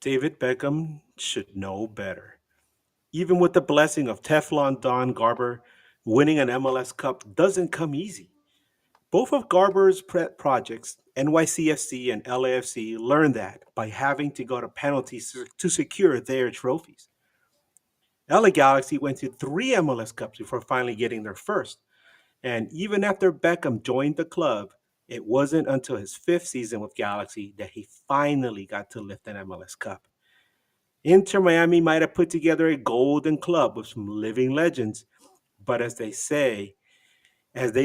David Beckham should know better. Even with the blessing of Teflon Don Garber, winning an MLS Cup doesn't come easy. Both of Garber's projects, NYCFC and LAFC, learned that by having to go to penalties to secure their trophies. LA Galaxy went to three MLS Cups before finally getting their first. And even after Beckham joined the club, it wasn't until his fifth season with Galaxy that he finally got to lift an MLS Cup. Inter Miami might have put together a golden club with some living legends, but as they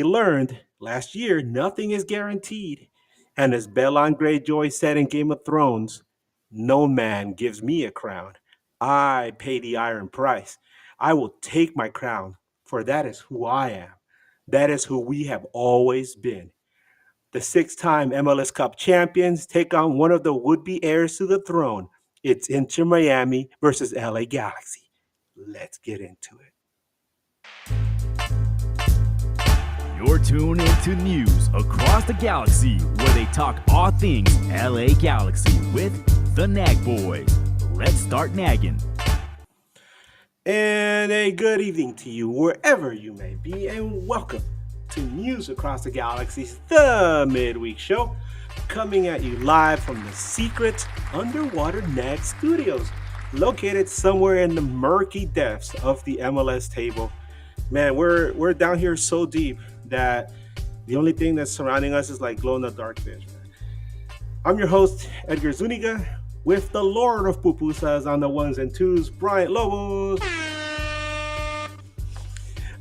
learned last year, nothing is guaranteed. And as Belan Greyjoy said in Game of Thrones, no man gives me a crown. I pay the iron price. I will take my crown, for that is who I am. That is who we have always been. The six-time MLS Cup champions take on one of the would-be heirs to the throne. It's Inter Miami versus LA Galaxy. Let's get into it. You're tuned into news across the galaxy, where they talk all things LA Galaxy with the Nag Boys. Let's start nagging. And a good evening to you, wherever you may be, and welcome to News Across the Galaxy, the Midweek Show, coming at you live from the secret underwater Nag Studios, located somewhere in the murky depths of the MLS table. Man, we're down here so deep that the only thing that's surrounding us is like glow-in-the-dark fish, man. I'm your host, Edgar Zuniga, with the Lord of Pupusas on the ones and twos, Bryant Lobos.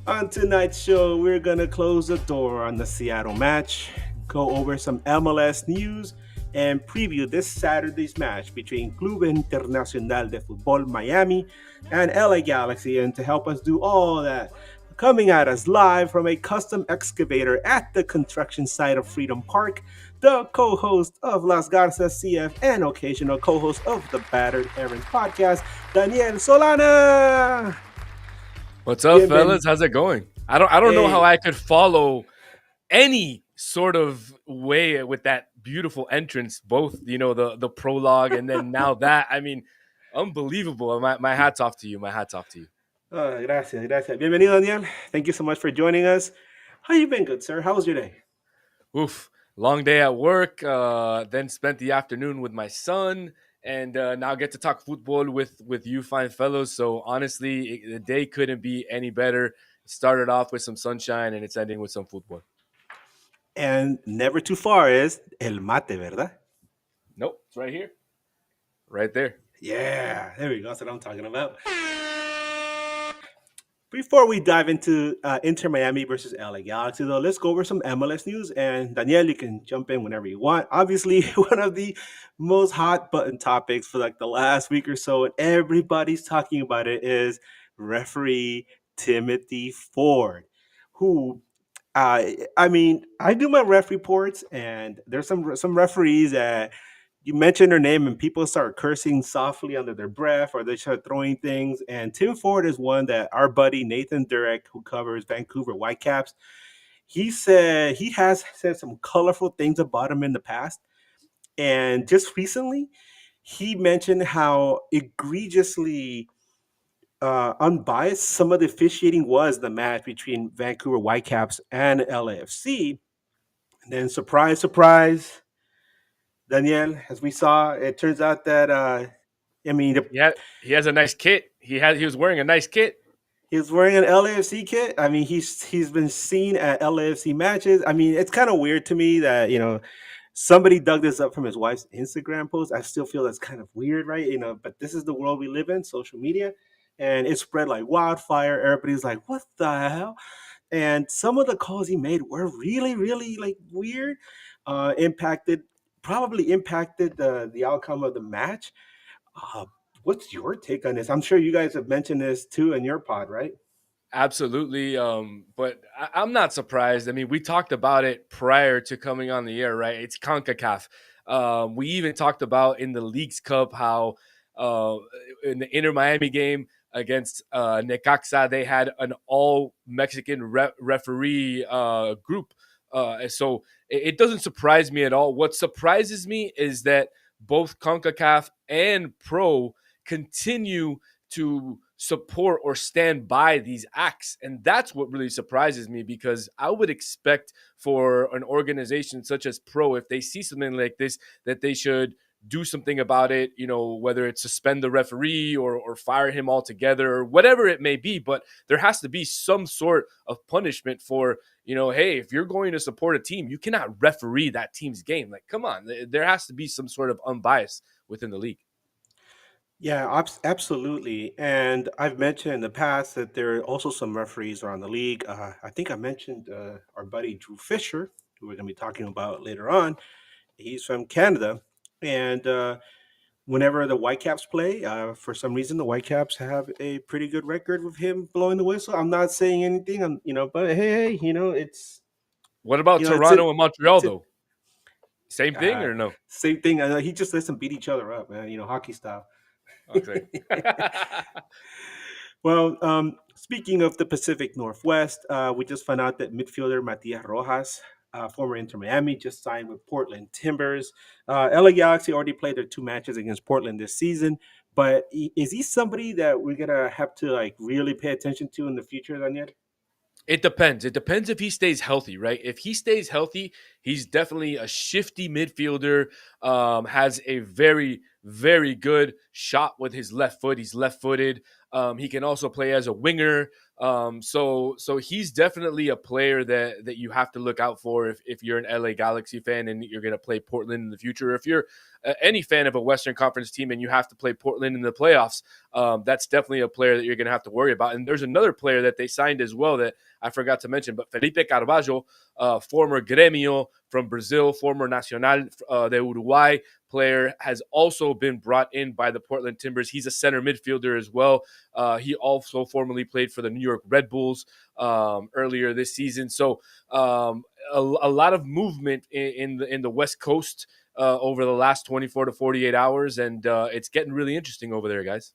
On tonight's show, we're going to close the door on the Seattle match, go over some MLS news, and preview this Saturday's match between Club Internacional de Fútbol Miami and LA Galaxy. And to help us do all that, coming at us live from a custom excavator at the construction site of Freedom Park, the co-host of Las Garzas CF and occasional co-host of the Battered Herons podcast, Daniel Solano. What's up, fellas? How's it going? I don't know how I could follow any sort of way with that beautiful entrance, both, the prologue and then now that. I mean, unbelievable. My hat's off to you. My hat's off to you. Gracias. Bienvenido, Daniel. Thank you so much for joining us. How you been, good sir? How was your day? Oof. Long day at work, then spent the afternoon with my son, and now get to talk football with you fine fellows. So honestly, the day couldn't be any better. It started off with some sunshine, and it's ending with some football. And never too far is el mate, ¿verdad? Nope, it's right here. Right there. Yeah, there we go. That's what I'm talking about. Before we dive into Inter Miami versus LA Galaxy, though, let's go over some MLS news. And Danielle, you can jump in whenever you want. Obviously, one of the most hot button topics for like the last week or so, and everybody's talking about it, is referee Timothy Ford, who, I do my ref reports, and there's some referees that you mention their name and people start cursing softly under their breath, or they start throwing things. And Tim Ford is one that our buddy Nathan Durek, who covers Vancouver Whitecaps, he said he has said some colorful things about him in the past. And just recently, he mentioned how egregiously unbiased some of the officiating was in the match between Vancouver Whitecaps and LAFC. And then, surprise, surprise, Daniel, as we saw, it turns out that he has a nice kit. He was wearing a nice kit. He was wearing an LAFC kit. I mean, he's been seen at LAFC matches. I mean, it's kind of weird to me that somebody dug this up from his wife's Instagram post. I still feel that's kind of weird, right? But this is the world we live in, social media, and it spread like wildfire. Everybody's like, "What the hell?" And some of the calls he made were really, really like weird. Probably impacted the outcome of the match. What's your take on this? I'm sure you guys have mentioned this too in your pod, right? Absolutely. But I'm not surprised. I mean, we talked about it prior to coming on the air, right? It's CONCACAF. We even talked about in the Leagues Cup how in the Inter Miami game against Necaxa, they had an all Mexican referee group. So it doesn't surprise me at all. What surprises me is that both CONCACAF and Pro continue to support or stand by these acts. And that's what really surprises me, because I would expect for an organization such as Pro, if they see something like this, that they should do something about it, whether it's suspend the referee or fire him altogether or whatever it may be. But there has to be some sort of punishment for, hey, if you're going to support a team, you cannot referee that team's game. Like, come on, there has to be some sort of unbiased within the league. Yeah, absolutely. And I've mentioned in the past that there are also some referees around the league. I think I mentioned our buddy Drew Fisher, who we're going to be talking about later on. He's from Canada. And whenever the Whitecaps play, for some reason, the Whitecaps have a pretty good record with him blowing the whistle. I'm not saying anything, but hey, What about it's it. Toronto and Montreal, It's it. though? Same thing Uh, or no? Same thing. I know he just lets them beat each other up, man. Hockey style. Okay. Well, speaking of the Pacific Northwest, we just found out that midfielder Matias Rojas, former Inter Miami, just signed with Portland Timbers. LA Galaxy already played their 2 matches against Portland this season, but is he somebody that we're gonna have to like really pay attention to in the future, Daniel? It depends. It depends if he stays healthy, right? If he stays healthy, he's definitely a shifty midfielder. Has a very, very good shot with his left foot. He's left-footed. He can also play as a winger. So he's definitely a player that you have to look out for if you're an LA Galaxy fan and you're going to play Portland in the future. If you're any fan of a Western Conference team and you have to play Portland in the playoffs, that's definitely a player that you're going to have to worry about. And there's another player that they signed as well that I forgot to mention, but Felipe Carvalho, former Grêmio from Brazil, former Nacional de Uruguay player, has also been brought in by the Portland Timbers. He's a center midfielder as well. He also formerly played for the New York Red Bulls earlier this season. So a lot of movement in the West Coast over the last 24 to 48 hours, and it's getting really interesting over there, guys.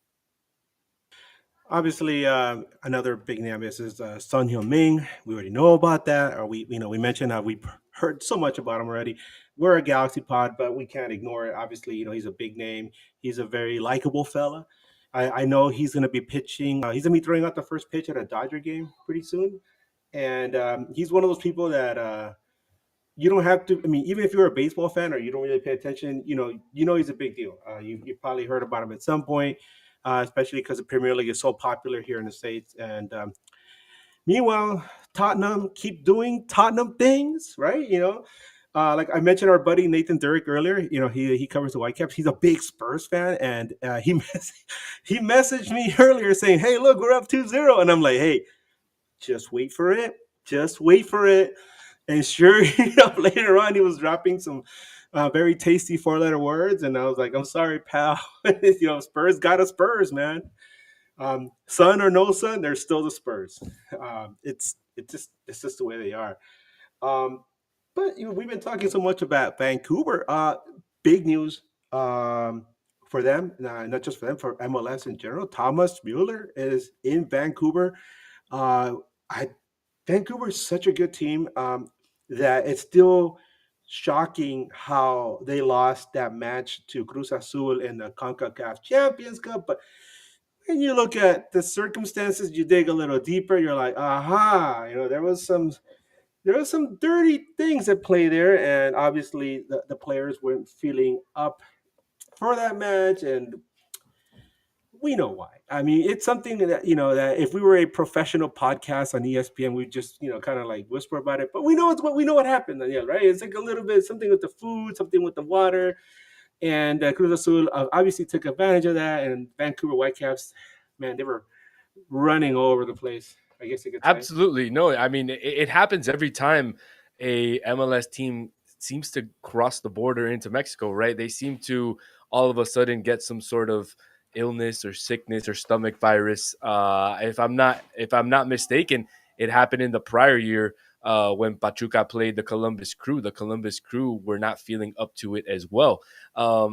Obviously, another big name is Son Heung-min. We already know about that, or we mentioned how we heard so much about him already. We're a Galaxy pod, but we can't ignore it. Obviously, he's a big name. He's a very likable fella. I know he's going to be pitching. He's going to be throwing out the first pitch at a Dodger game pretty soon, and he's one of those people that you don't have to. I mean, even if you're a baseball fan or you don't really pay attention, he's a big deal. You probably heard about him at some point, especially because the Premier League is so popular here in the States. And meanwhile, Tottenham keep doing Tottenham things, right? Like I mentioned, our buddy Nathan Durrick earlier. He covers the Whitecaps. He's a big Spurs fan, and he messaged me earlier saying, "Hey, look, we're up 2-0," and I'm like, "Hey, just wait for it. Just wait for it." And sure enough, later on, he was dropping some very tasty 4-letter words, and I was like, "I'm sorry, pal. Spurs got a Spurs, man. Sun or no sun, they're still the Spurs. It's just the way they are." Um, but we've been talking so much about Vancouver. Big news for them, not just for them, for MLS in general. Thomas Mueller is in Vancouver. Uh, I Vancouver is such a good team that it's still shocking how they lost that match to Cruz Azul in the CONCACAF Champions Cup. But when you look at the circumstances, you dig a little deeper. You're like, aha, there was some dirty things at play there, and obviously the players weren't feeling up for that match, and we know why. I mean, it's something that if we were a professional podcast on ESPN, we'd just kind of like whisper about it. But we know what happened, Daniel, right? It's like a little bit something with the food, something with the water, and Cruz Azul obviously took advantage of that. And Vancouver Whitecaps, man, they were running all over the place, I guess you could say. Absolutely. No, I mean, it happens every time a MLS team seems to cross the border into Mexico, right? They seem to all of a sudden get some sort of illness or sickness or stomach virus. If I'm not mistaken, it happened in the prior year when Pachuca played the Columbus Crew. The Columbus Crew were not feeling up to it as well.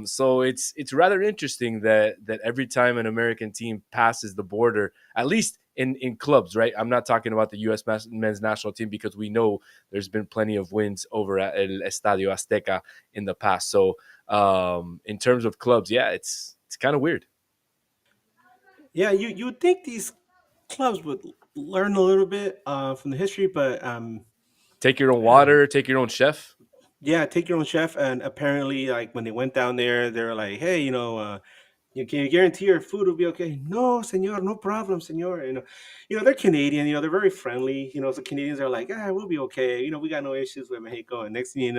So it's rather interesting that every time an American team passes the border, at least in clubs, right? I'm not talking about the U.S. men's national team because we know there's been plenty of wins over at El Estadio Azteca in the past. So in terms of clubs, yeah, it's kind of weird. Yeah, you would think these clubs would learn a little bit from the history, but Take your own uh, water, take your own chef. yeah, take your own chef. And apparently, like when they went down there, they're like, "Hey, can you guarantee your food will be okay?" No, señor, no problem, señor. They're Canadian. They're very friendly. So Canadians are like, "Ah, we'll be okay. We got no issues with Mexico." And next thing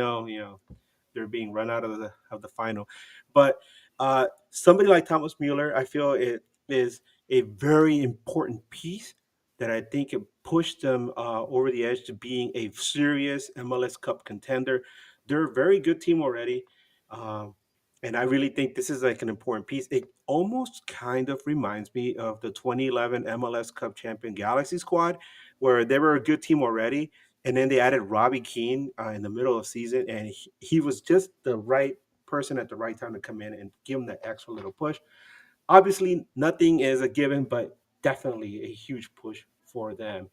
they're being run out of the final. But somebody like Thomas Mueller, I feel it is a very important piece that I think it pushed them over the edge to being a serious MLS Cup contender. They're a very good team already. Um, and I really think this is like an important piece. It almost kind of reminds me of the 2011 MLS Cup champion Galaxy squad, where they were a good team already, and then they added Robbie Keane in the middle of the season, and he was just the right person at the right time to come in and give them that extra little push. Obviously, nothing is a given, but definitely a huge push for them.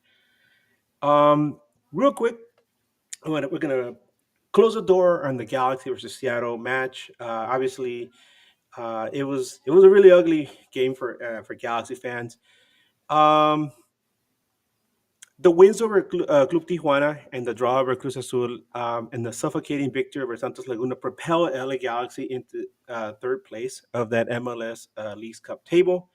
Real quick, we're gonna close the door on the Galaxy versus Seattle match. Obviously, it was a really ugly game for Galaxy fans. Um, the wins over Club Tijuana and the draw over Cruz Azul and the suffocating victory over Santos Laguna propelled LA Galaxy into third place of that MLS Leagues Cup table.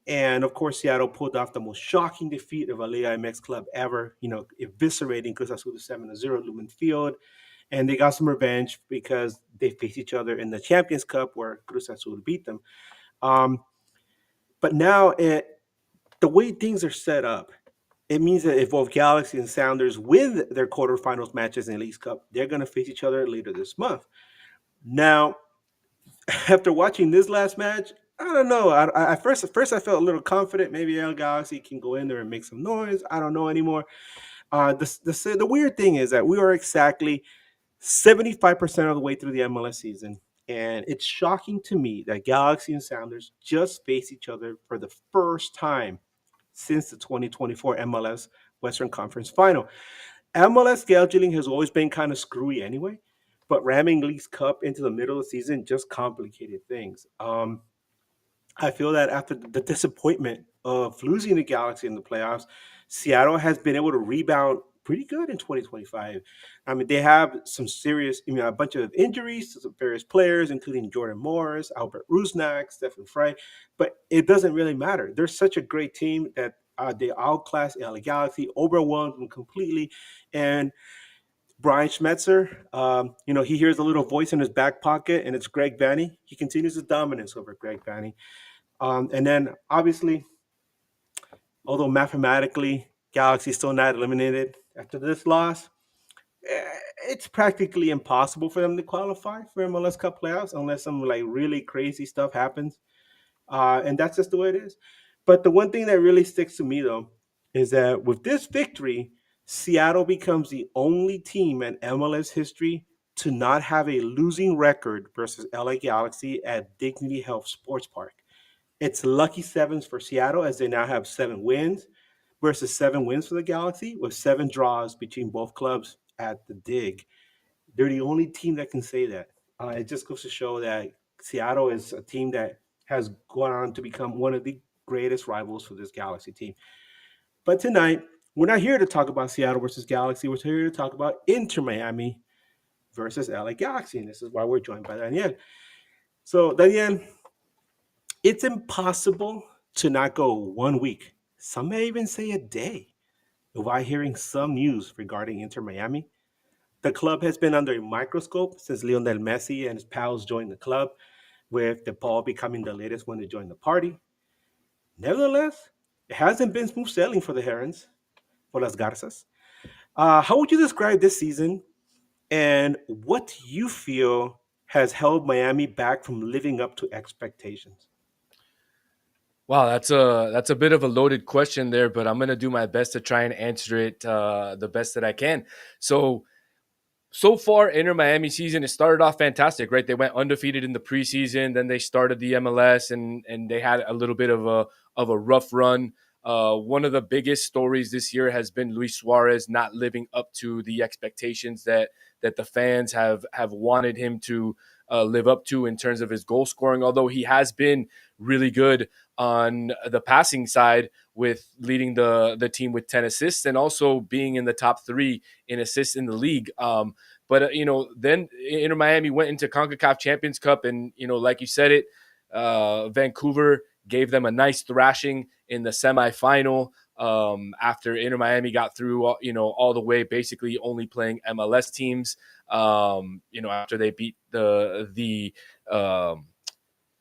And of course, Seattle pulled off the most shocking defeat of a Liga MX club ever, eviscerating Cruz Azul 7-0 at Lumen Field. And they got some revenge because they faced each other in the Champions Cup where Cruz Azul beat them. Um, but now, the way things are set up, it means that if both Galaxy and Sounders win their quarterfinals matches in the Leagues Cup, they're going to face each other later this month. Now, after watching this last match, I don't know. At first I felt a little confident. Maybe El Galaxy can go in there and make some noise. I don't know anymore. The weird thing is that we are exactly 75% of the way through the MLS season, and it's shocking to me that Galaxy and Sounders just face each other for the first time since the 2024 MLS Western Conference Final. MLS scheduling has always been kind of screwy anyway, but ramming Leagues Cup into the middle of the season just complicated things. I feel that after the disappointment of losing the Galaxy in the playoffs, Seattle has been able to rebound pretty good in 2025. I mean, they have some serious, a bunch of injuries to some various players, including Jordan Morris, Albert Rusnak, Stephen Fry, but it doesn't really matter. They're such a great team that they outclass LA Galaxy, overwhelmed them completely. And Brian Schmetzer, he hears a little voice in his back pocket, and it's Greg Vanney. He continues his dominance over Greg Vanney. And then obviously, although mathematically Galaxy is still not eliminated after this loss, it's practically impossible for them to qualify for MLS Cup playoffs unless some like really crazy stuff happens. And that's just the way it is. But the one thing that really sticks to me though is that with this victory, Seattle becomes the only team in MLS history to not have a losing record versus LA Galaxy at Dignity Health Sports Park. It's lucky sevens for Seattle as they now have 7 wins versus 7 wins for the Galaxy with 7 draws between both clubs at the Dig. They're the only team that can say that. It just goes to show that Seattle is a team that has gone on to become one of the greatest rivals for this Galaxy team. But tonight, we're not here to talk about Seattle versus Galaxy. We're here to talk about Inter Miami versus LA Galaxy. And this is why we're joined by Daniel. So, Daniel, it's impossible to not go one week, some may even say a day, without hearing some news regarding Inter Miami. The club has been under a microscope since Lionel Messi and his pals joined the club, with De Paul becoming the latest one to join the party. Nevertheless, it hasn't been smooth sailing for the Herons, for Las Garzas. How would you describe this season, and what do you feel has held Miami back from living up to expectations? Wow, that's a bit of a loaded question there, but I'm gonna do my best to try and answer it the best that I can. So far, Inter Miami season, it started off fantastic, right? They went undefeated in the preseason, then they started the MLS, and they had a little bit of a rough run One of the biggest stories this year has been Luis Suarez not living up to the expectations that the fans have wanted him to live up to in terms of his goal scoring. Although he has been really good on the passing side, with leading the team with 10 assists and also being in the top three in assists in the league. But then Inter Miami went into CONCACAF Champions Cup, and like you said it, Vancouver gave them a nice thrashing in the semifinal. After Inter Miami got through, all the way, basically only playing MLS teams. After they beat the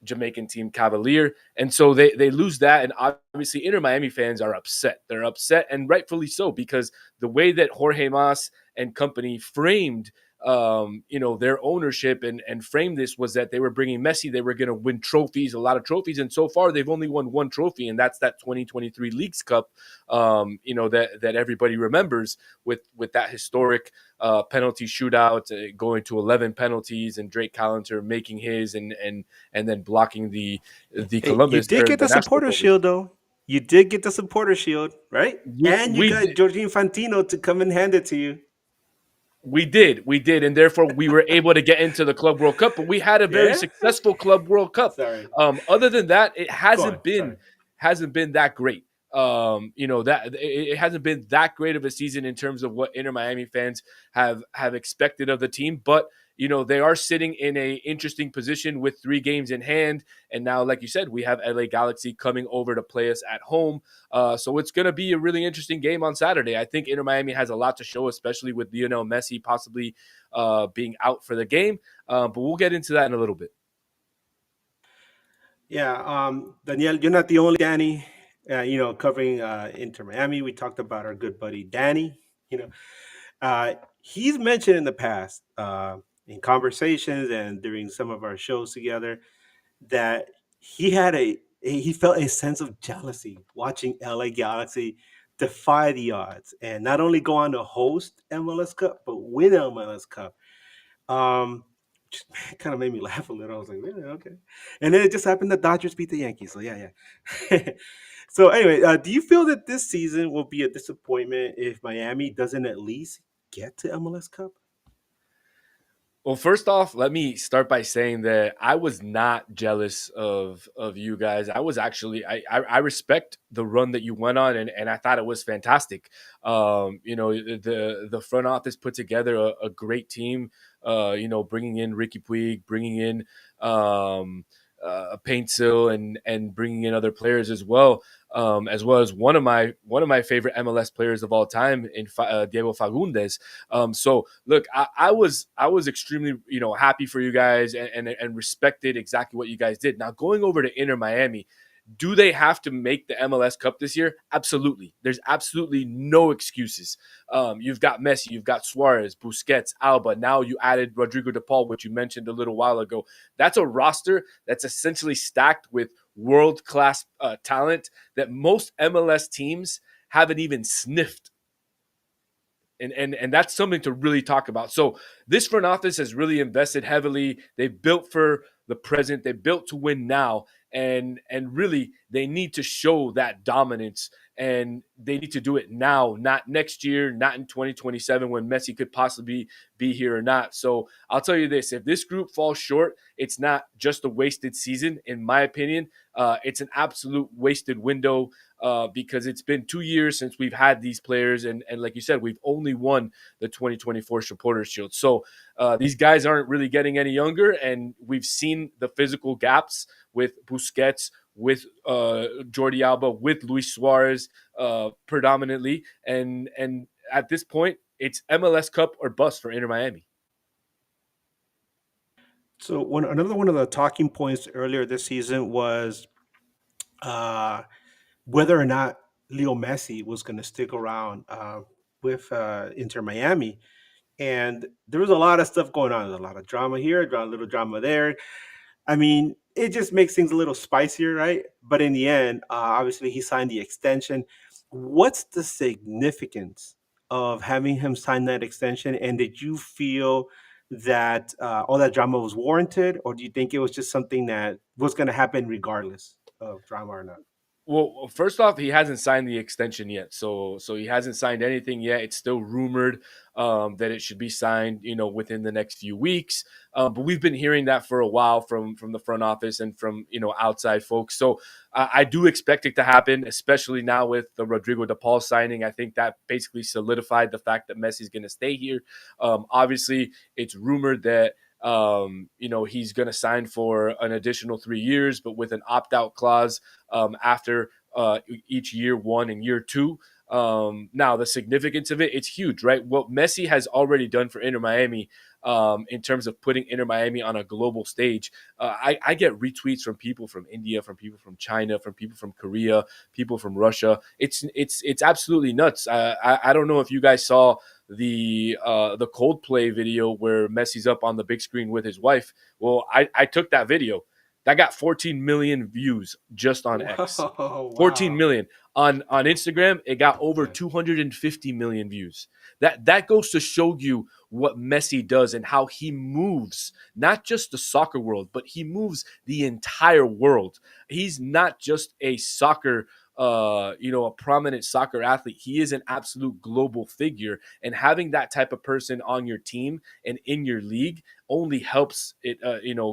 Jamaican team Cavalier. And so they lose that. And obviously, Inter Miami fans are upset. They're upset, and rightfully so, because the way that Jorge Mas and company framed their ownership and framed this was that they were bringing Messi. They were going to win trophies, a lot of trophies. And so far, they've only won one trophy, and that's that 2023 Leagues Cup, that everybody remembers, with that historic penalty shootout, going to 11 penalties, and Drake Callender making his, and then blocking the Hey, you Columbus, did or get the the national supporter goalies. shield though. You did get the supporter shield, right? And you We got Georgine Fantino to come and hand it to you. We did, and therefore we were able to get into the Club World Cup. But we had a very Yeah. successful Club World Cup. Sorry. Other than that, it Go on. Sorry. hasn't been that great. That it hasn't been that great of a season in terms of what Inter Miami fans have expected of the team. But they are sitting in a interesting position with 3 games in hand, and now, like you said, we have LA Galaxy coming over to play us at home. So it's going to be a really interesting game on Saturday. I think Inter Miami has a lot to show, especially with Lionel Messi possibly being out for the game. But we'll get into that in a little bit. Yeah, Danielle, you're not the only Danny, covering Inter Miami. We talked about our good buddy Danny. You know, he's mentioned in the past, in conversations and during some of our shows together, that he felt a sense of jealousy watching LA Galaxy defy the odds and not only go on to host MLS Cup but win MLS Cup. Um, which kind of made me laugh a little. I was like, really? Okay. And then it just happened that Dodgers beat the Yankees. So yeah, yeah. So anyway, do you feel that this season will be a disappointment if Miami doesn't at least get to MLS Cup? Well, first off, let me start by saying that I was not jealous of you guys. I was actually I respect the run that you went on, and I thought it was fantastic. The front office put together a great team. Bringing in Ricky Puig, bringing in Paintsil, and bringing in other players as well as one of my favorite MLS players of all time, in Diego Fagundes. So look, I was extremely happy for you guys, and respected exactly what you guys did. Now, going over to Inter Miami, do they have to make the MLS Cup this year? Absolutely. There's absolutely no excuses. You've got Messi, you've got Suarez, Busquets, Alba. Now you added Rodrigo De Paul, which you mentioned a little while ago. That's a roster that's essentially stacked with world class talent that most MLS teams haven't even sniffed. And that's something to really talk about. So this front office has really invested heavily. They've built for the present. They built to win now, and really they need to show that dominance, and they need to do it now, not next year, not in 2027 when Messi could possibly be here or not. So I'll tell you this: if this group falls short, it's not just a wasted season, in my opinion. It's an absolute wasted window, because it's been 2 years since we've had these players. And like you said, we've only won the 2024 Supporters Shield. So these guys aren't really getting any younger, and we've seen the physical gaps with Busquets, with Jordi Alba, with Luis Suarez predominantly. And at this point, it's MLS Cup or bust for Inter Miami. So another one of the talking points earlier this season was uh, whether or not Leo Messi was going to stick around with Inter Miami. And there was a lot of stuff going on. There's a lot of drama here, a little drama there. I mean, it just makes things a little spicier, right? But in the end, obviously, he signed the extension. What's the significance of having him sign that extension? And did you feel that all that drama was warranted, or do you think it was just something that was going to happen regardless of drama or not? Well, first off, he hasn't signed the extension yet, so he hasn't signed anything yet. It's still rumored that it should be signed, within the next few weeks. But we've been hearing that for a while from the front office and from outside folks. So I do expect it to happen, especially now with the Rodrigo De Paul signing. I think that basically solidified the fact that Messi's going to stay here. Obviously, it's rumored that he's going to sign for an additional 3 years, but with an opt-out clause after each year one and year two. Now, the significance of it, it's huge, right? What Messi has already done for Inter Miami in terms of putting Inter Miami on a global stage. I get retweets from people from India, from people from China, from people from Korea, people from Russia. It's absolutely nuts. I don't know if you guys saw the Coldplay video where Messi's up on the big screen with his wife. Well, I took that video. That got 14 million views just on X. Whoa, 14 wow. million on Instagram. It got over 250 million views. That goes to show you what Messi does and how he moves not just the soccer world, but he moves the entire world. He's not just a soccer a prominent soccer athlete. He is an absolute global figure, and having that type of person on your team and in your league only helps it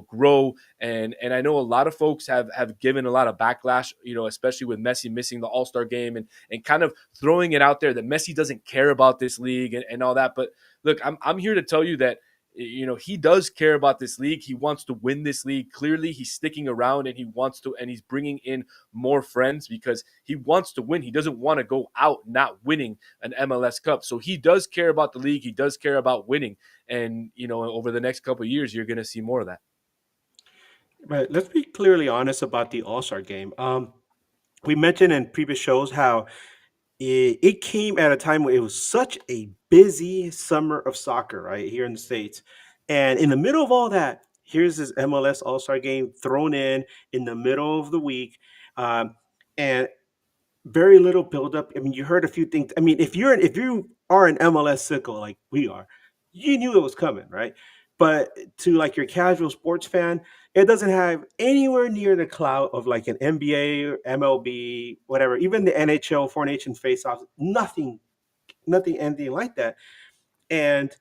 grow. And I know a lot of folks have given a lot of backlash, especially with Messi missing the All-Star game and kind of throwing it out there that Messi doesn't care about this league and all that. But look, I'm here to tell you that he does care about this league. He wants to win this league. Clearly, he's sticking around and he wants to, and he's bringing in more friends because he wants to win. He doesn't want to go out not winning an MLS Cup. So he does care about the league. He does care about winning. And, over the next couple of years, you're going to see more of that. Right. Let's be clearly honest about the All Star game. We mentioned in previous shows how it came at a time where it was such a busy summer of soccer, right here in the States. And in the middle of all that, here's this MLS All Star game thrown in the middle of the week. Um, and very little buildup. I mean, you heard a few things. I mean, if you are an MLS sickle like we are, you knew it was coming, right? But to like your casual sports fan, it doesn't have anywhere near the clout of like an NBA or MLB, whatever, even the NHL, Four Nations face-offs, nothing, anything like that. And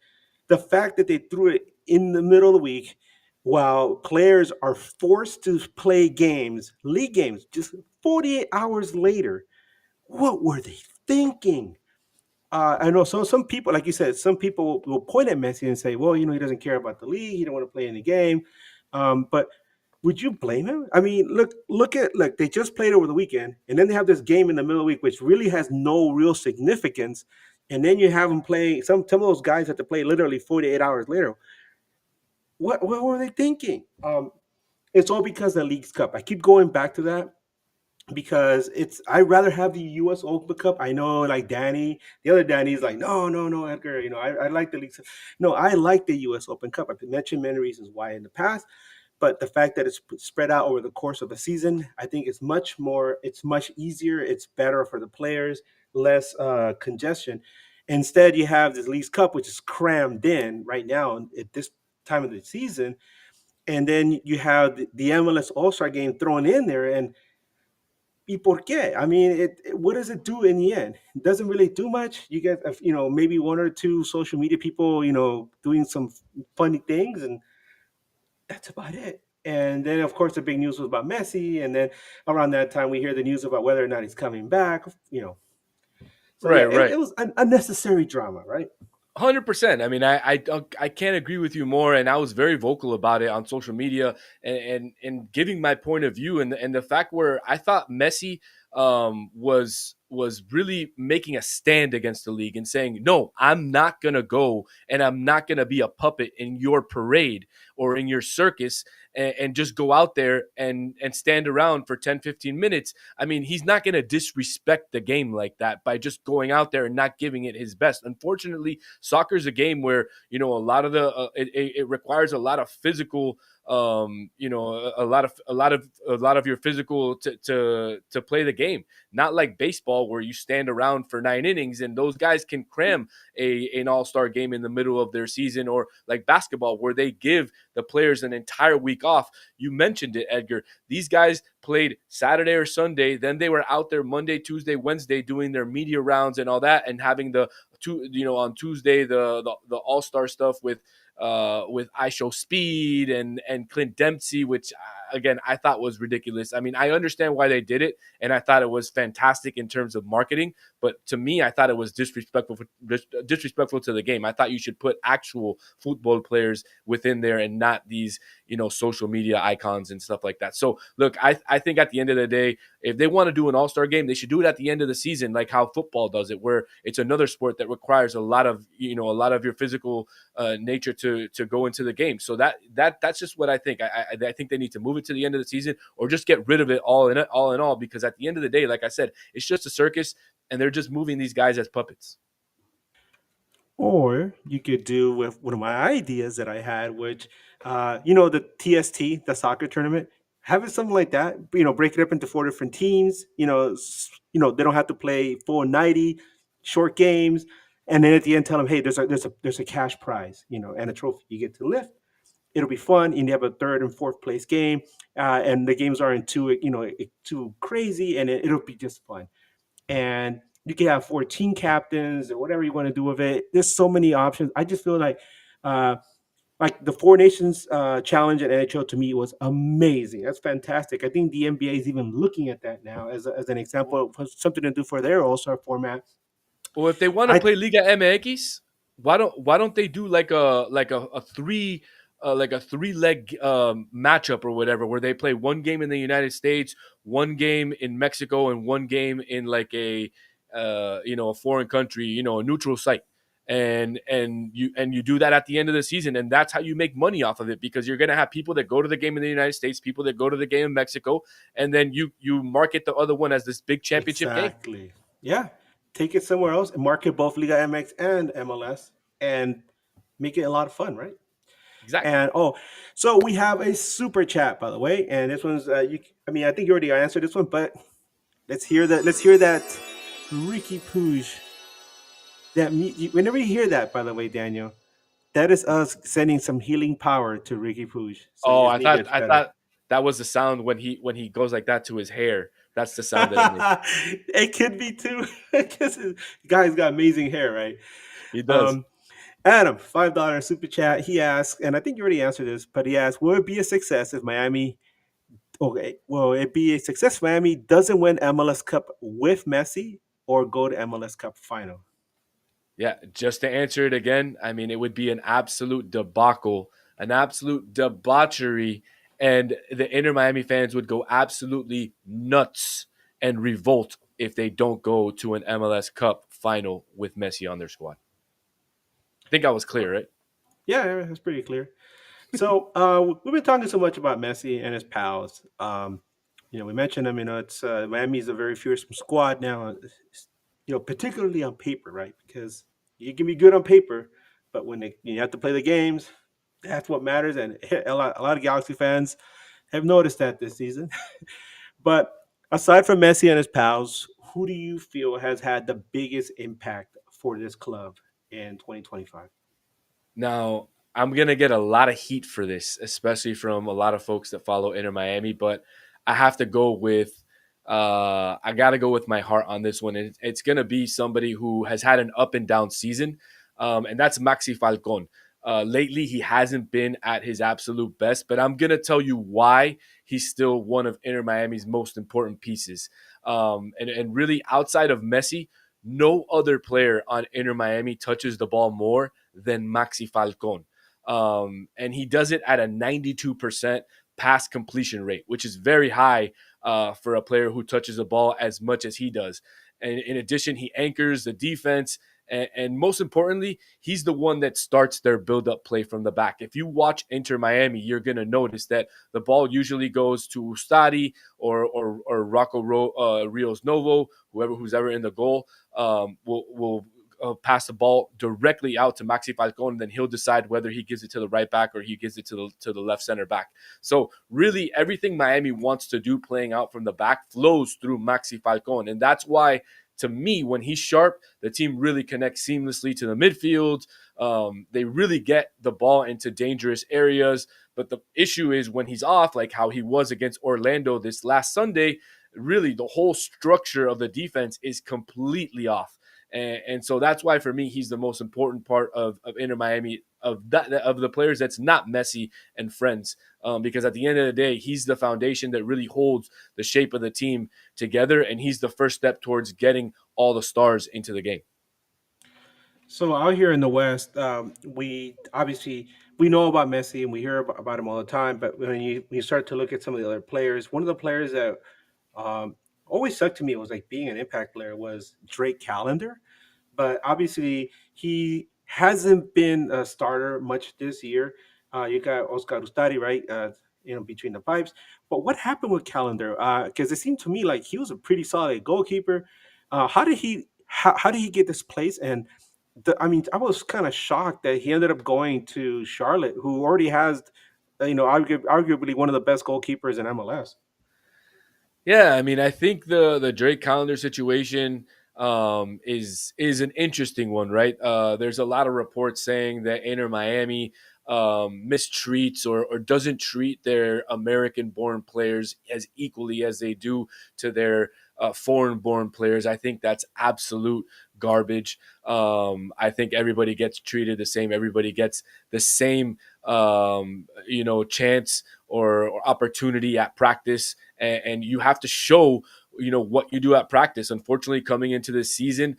the fact that they threw it in the middle of the week while players are forced to play games, league games, just 48 hours later, what were they thinking? I know some people, like you said, some people will point at Messi and say, "Well, he doesn't care about the league. He don't want to play in the game." But would you blame him? I mean, look. They just played over the weekend, and then they have this game in the middle of the week, which really has no real significance. And then you have them playing. Some of those guys have to play literally 48 hours later. What were they thinking? It's all because of the League's Cup. I keep going back to that because I'd rather have the U.S. Open Cup. I know, like Danny, the other Danny's like, no, no, no, Edgar. I like the league. No, I like the U.S. Open Cup. I've mentioned many reasons why in the past, but the fact that it's spread out over the course of a season, I think it's much more. It's much easier. It's better for the players, less congestion. Instead, you have this League's Cup, which is crammed in right now at this time of the season, and then you have the MLS All Star Game thrown in there, and ¿y por qué? I mean, what does it do in the end? It doesn't really do much. You get, maybe one or two social media people, doing some funny things, and that's about it. And then, of course, the big news was about Messi, and then around that time, we hear the news about whether or not he's coming back. So yeah, Right, it right. was an unnecessary drama, right? 100%. I mean, I can't agree with you more, and I was very vocal about it on social media and giving my point of view and the fact where I thought Messi was really making a stand against the league and saying, no, I'm not gonna go and I'm not gonna be a puppet in your parade or in your circus and just go out there and stand around for 10, 15 minutes. I mean, he's not going to disrespect the game like that by just going out there and not giving it his best. Unfortunately, soccer is a game where, a lot of it requires a lot of physical, a lot of your physical to play the game. Not like baseball where you stand around for 9 innings and those guys can cram an all-star game in the middle of their season, or like basketball where they give the players an entire week off. You mentioned it, Edgar. These guys played Saturday or Sunday, then they were out there Monday, Tuesday, Wednesday doing their media rounds and all that, and having on Tuesday the All-Star stuff with I Show Speed and Clint Dempsey, which again I thought was ridiculous. I mean, I understand why they did it, and I thought it was fantastic in terms of marketing. But to me, I thought it was disrespectful to the game. I thought you should put actual football players within there and not these social media icons and stuff like that. So look, I think at the end of the day, if they want to do an all-star game, they should do it at the end of the season, like how football does it, where it's another sport that requires a lot of your physical nature to go into the game. So that's just what I think. I think they need to move it to the end of the season, or just get rid of it all in all, because at the end of the day, like I said, it's just a circus, and they're just moving these guys as puppets. Or you could do with one of my ideas that I had, which, the TST, the soccer tournament, have it something like that. Break it up into four different teams. They don't have to play full 90 short games, and then at the end, tell them, hey, there's a cash prize, and a trophy you get to lift. It'll be fun, and you have a third and fourth place game, and the games aren't too crazy, and it'll be just fun. And you can have 14 captains or whatever you want to do with it. There's so many options. I just feel uh, like the Four Nations challenge at NHL to me was amazing. That's fantastic. I think the NBA is even looking at that now as an example of something to do for their All Star format. Well, if they want to I play Liga MX, why don't they do like a three leg matchup or whatever, where they play one game in the United States, one game in Mexico, and one game in like a foreign country, a neutral site, and you do that at the end of the season, and that's how you make money off of it, because you're gonna have people that go to the game in the United States, people that go to the game in Mexico, and then you market the other one as this big championship game. Exactly. Yeah. Take it somewhere else and market both Liga MX and MLS and make it a lot of fun, right? Exactly. And so we have a super chat, by the way, and this one's you. I mean, I think you already answered this one, but let's hear that. Let's hear that Ricky Pooge. Whenever you hear that, by the way, Daniel, that is us sending some healing power to Ricky Pooge, so Oh, his I knee thought gets I better. thought that was the sound when he goes like that to his hair. That's the sound that it makes. It could be too, because the guy's got amazing hair, right? He does. Um, Adam, $5 super chat. He asks, and I think you already answered this, but he asks, will it be a success if Miami? Okay, will it be a success if Miami doesn't win MLS Cup with Messi or go to MLS Cup final? Yeah, just to answer it again, I mean, it would be an absolute debacle, an absolute debauchery, and the Inter Miami fans would go absolutely nuts and revolt if they don't go to an MLS Cup final with Messi on their squad. I think I was clear, right? Yeah, that's pretty clear. So we've been talking so much about Messi and his pals. We mentioned them. It's Miami's a very fearsome squad now. Particularly on paper, right? Because you can be good on paper, but when you have to play the games, that's what matters. And a lot of Galaxy fans have noticed that this season. But aside from Messi and his pals, who do you feel has had the biggest impact for this club in 2025? Now, I'm going to get a lot of heat for this, especially from a lot of folks that follow Inter Miami, but I have to go with I got to go with my heart on this one. It's going to be somebody who has had an up and down season, and that's Maxi Falcon. Lately, he hasn't been at his absolute best, but I'm going to tell you why he's still one of Inter Miami's most important pieces. And really, outside of Messi, no other player on Inter Miami touches the ball more than Maxi Falcon. And he does it at a 92% pass completion rate, which is very high for a player who touches the ball as much as he does. And in addition, he anchors the defense. And most importantly, he's the one that starts their build-up play from the back. If you watch Inter Miami, you're going to notice that the ball usually goes to Ustadi or Rocco Rios Novo, who's ever in the goal, will pass the ball directly out to Maxi Falcon, and then he'll decide whether he gives it to the right back or he gives it to the left center back. So really, everything Miami wants to do playing out from the back flows through Maxi Falcon, and that's why, to me, when he's sharp, the team really connects seamlessly to the midfield. They really get the ball into dangerous areas. But the issue is when he's off, like how he was against Orlando this last Sunday, really the whole structure of the defense is completely off. And so that's why for me he's the most important part of Inter Miami, of the players that's not Messi and friends, because at the end of the day he's the foundation that really holds the shape of the team together, and he's the first step towards getting all the stars into the game. So out here in the West, we obviously we know about Messi and we hear about him all the time. But when you start to look at some of the other players, one of the players that um, always stuck to me was like being an impact player was Drake Callender, but obviously he hasn't been a starter much this year. You got Oscar Ustari, right? Between the pipes. But what happened with Calendar? Because it seemed to me like he was a pretty solid goalkeeper. How did he get this place? And I mean, I was kind of shocked that he ended up going to Charlotte, who already has, arguably one of the best goalkeepers in MLS. Yeah, I mean, I think the Drake Callender situation is an interesting one, right? There's a lot of reports saying that Inter Miami mistreats or doesn't treat their American-born players as equally as they do to their foreign-born players. I think that's absolute garbage. I think everybody gets treated the same. Everybody gets the same, chance or opportunity at practice, and you have to show what you do at practice. Unfortunately, coming into this season,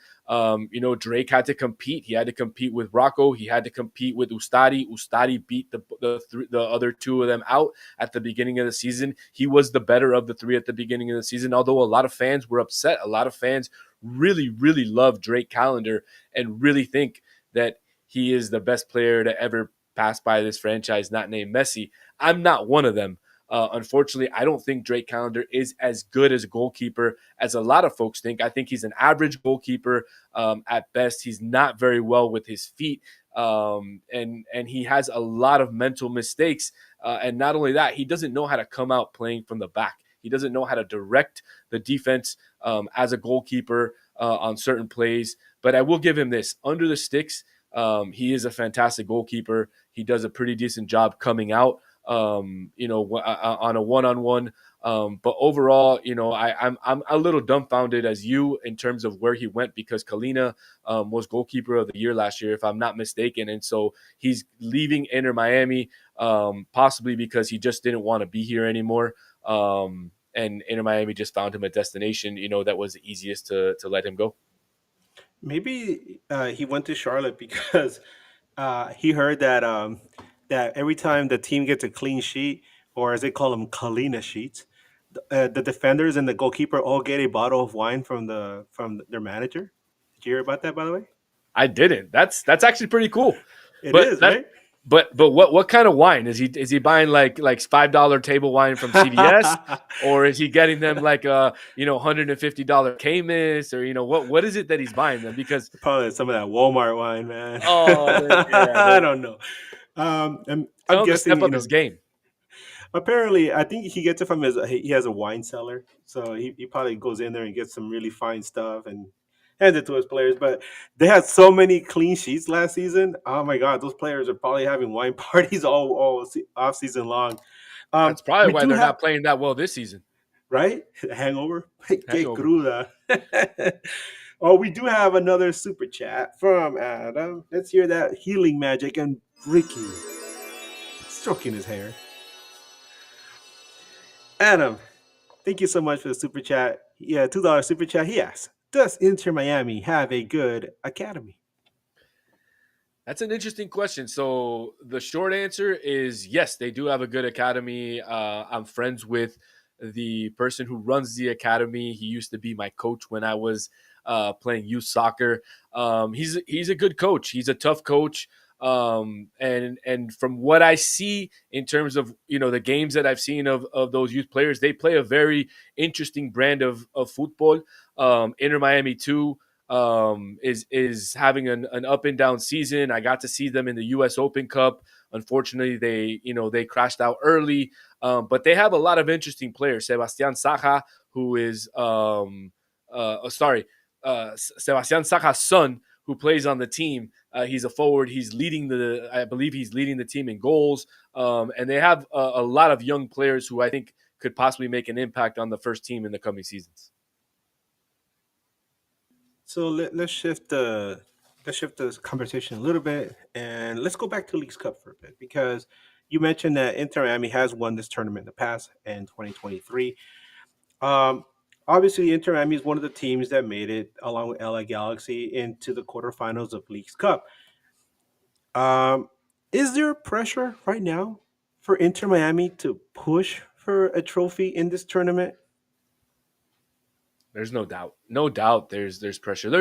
Drake had to compete. He had to compete with Rocco. He had to compete with Ustadi. Ustadi beat the other two of them out at the beginning of the season. He was the better of the three at the beginning of the season, although a lot of fans were upset. A lot of fans really, really love Drake Callender and really think that he is the best player to ever pass by this franchise, not named Messi. I'm not one of them. Unfortunately, I don't think Drake Callender is as good as a goalkeeper as a lot of folks think. I think he's an average goalkeeper at best. He's not very well with his feet, and he has a lot of mental mistakes. And not only that, he doesn't know how to come out playing from the back. He doesn't know how to direct the defense as a goalkeeper on certain plays. But I will give him this: under the sticks, he is a fantastic goalkeeper. He does a pretty decent job coming out, on a one-on-one. But overall, I'm a little dumbfounded as you in terms of where he went, because Kalina was goalkeeper of the year last year, if I'm not mistaken. And so he's leaving Inter Miami, possibly because he just didn't want to be here anymore. And Inter Miami just found him a destination, that was the easiest to let him go. Maybe he went to Charlotte because he heard that every time the team gets a clean sheet, or as they call them, Kalina sheets, the defenders and the goalkeeper all get a bottle of wine from their manager. Did you hear about that, by the way? I didn't. That's actually pretty cool. It But is, that right? but what kind of wine is he buying, like $5 table wine from CVS, or is he getting them like a $150 Camus, or what is it that he's buying them? Because Probably some of that Walmart wine, man. yeah, I don't know. I'm tell him to guessing, step up his game. apparently, I think he gets it from he has a wine cellar, so he probably goes in there and gets some really fine stuff and hands it to his players. But they had so many clean sheets last season. Oh my God, those players are probably having wine parties all off season long. That's probably We why do they're have not playing that well this season. right hangover. Que Hangover. cruda. Oh, we do have another super chat from Adam. Let's hear that healing magic and Ricky stroking his hair. Adam, thank you so much for the super chat. Yeah, $2 super chat. He asks, does Inter Miami have a good academy? That's an interesting question. So the short answer is yes, they do have a good academy. I'm friends with the person who runs the academy. He used to be my coach when I was playing youth soccer. He's a good coach. He's a tough coach. And from what I see in terms of the games that I've seen of those youth players, they play a very interesting brand of football. Inter Miami too is having an up and down season. I got to see them in the U.S. Open Cup. Unfortunately, they crashed out early, but they have a lot of interesting players. Sebastian Saja, who is Sebastian Saja's son, who plays on the team. He's a forward. I believe he's leading the team in goals. And they have a lot of young players who I think could possibly make an impact on the first team in the coming seasons. So let's shift the conversation a little bit, and let's go back to Leagues Cup for a bit because you mentioned that Inter Miami has won this tournament in the past in 2023. Um, Obviously, Inter Miami is one of the teams that made it along with LA Galaxy into the quarterfinals of Leagues Cup. Um, is there pressure right now for Inter Miami to push for a trophy in this tournament? There's no doubt, no doubt. There's pressure.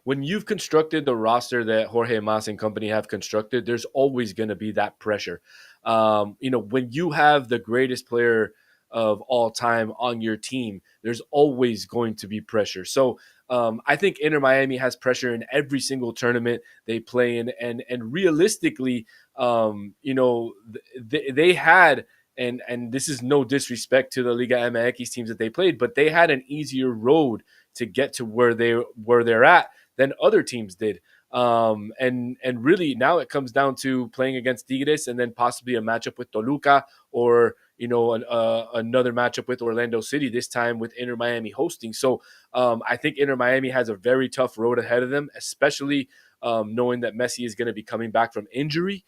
When you've constructed the roster that Jorge Mas and company have constructed, there's always going to be that pressure. When you have the greatest player of all time on your team, there's always going to be pressure. So I think Inter Miami has pressure in every single tournament they play in, and realistically, they had and this is no disrespect to the Liga MX teams that they played, but they had an easier road to get to where they're at than other teams did. And really now it comes down to playing against Tigres and then possibly a matchup with Toluca or another matchup with Orlando City, this time with Inter Miami hosting. So I think Inter Miami has a very tough road ahead of them, especially knowing that Messi is going to be coming back from injury.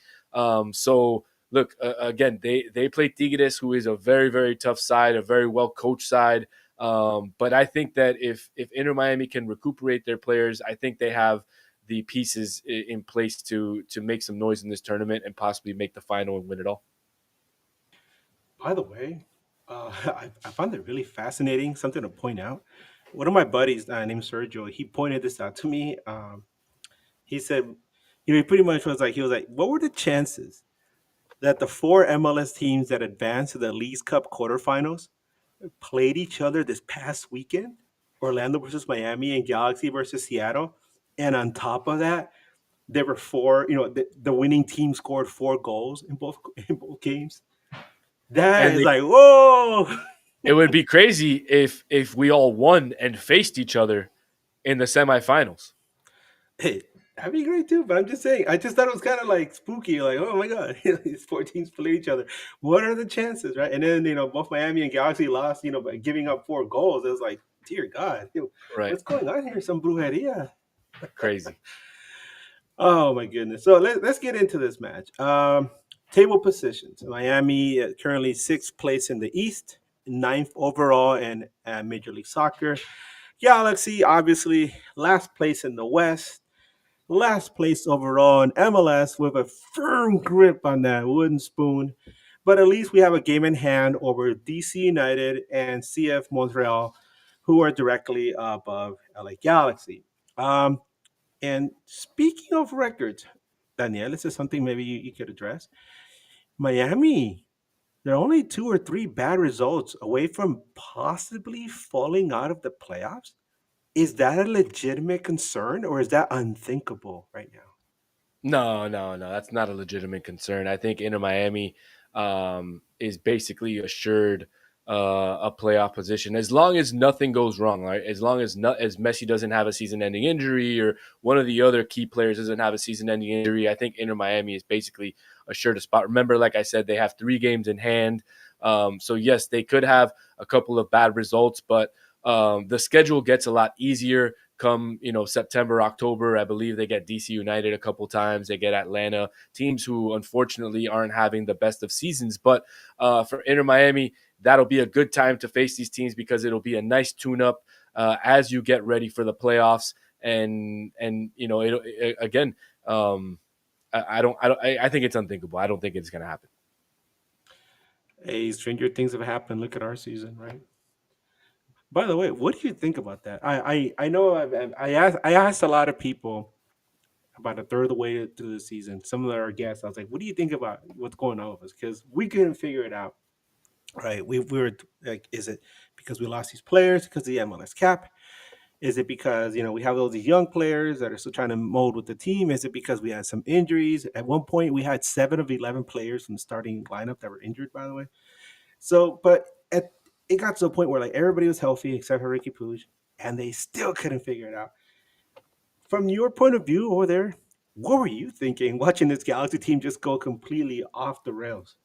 So look, again, they play Tigres, who is a very, very tough side, a very well coached side. But I think that if Inter Miami can recuperate their players, I think they have the pieces in place to make some noise in this tournament and possibly make the final and win it all. By the way, I found it really fascinating. Something to point out. One of my buddies named Sergio, he pointed this out to me. He said, he pretty much he was like, what were the chances that the four MLS teams that advanced to the Leagues Cup quarterfinals played each other this past weekend? Orlando versus Miami and Galaxy versus Seattle. And on top of that, there were four. The winning team scored 4 goals in both games. That And is like whoa. it would be crazy if we all won and faced each other in the semifinals. Hey, that'd be great too. But I'm just saying, I just thought it was kind of like spooky. Like, oh my god, these four teams play each other. What are the chances, right? And then both Miami and Galaxy lost. By giving up 4 goals. It was like, dear God, Right. what's going on here? Some brujeria. Crazy. Oh my goodness. So let's get into this match. Table positions. Miami currently sixth place in the East, ninth overall in Major League Soccer. Galaxy obviously last place in the West, last place overall in MLS with a firm grip on that wooden spoon. But at least we have a game in hand over DC United and CF Montreal, who are directly above LA Galaxy. Um, and speaking of records, Daniel, this is something maybe you could address. Miami, they're only 2 or 3 bad results away from possibly falling out of the playoffs. Is that a legitimate concern or is that unthinkable right now? No, no, no. That's not a legitimate concern. I think Inter Miami is basically assured a playoff position as long as nothing goes wrong. Right, as long as as Messi doesn't have a season-ending injury or one of the other key players doesn't have a season-ending injury, I think Inter Miami is basically assured a spot. Remember, like I said, they have 3 games in hand. So yes, they could have a couple of bad results, but the schedule gets a lot easier come September, October. I believe they get DC United a couple times. They get Atlanta, teams who unfortunately aren't having the best of seasons. But for Inter Miami, that'll be a good time to face these teams because it'll be a nice tune-up as you get ready for the playoffs. And again, I think it's unthinkable. I don't think it's going to happen. Hey, stranger things have happened. Look at our season, right? By the way, what do you think about that? I know I asked a lot of people about a third of the way through the season. Some of our guests, I was like, "What do you think about what's going on with us?" Because we couldn't figure it out. Right? We were like, is it because we lost these players because of the MLS cap? Is it because we have all these young players that are still trying to mold with the team? Is it because we had some injuries? At one point, we had 7 of 11 players from the starting lineup that were injured. By the way, so but it got to a point where like everybody was healthy except for Ricky Puig, and they still couldn't figure it out. From your point of view over there, what were you thinking watching this Galaxy team just go completely off the rails?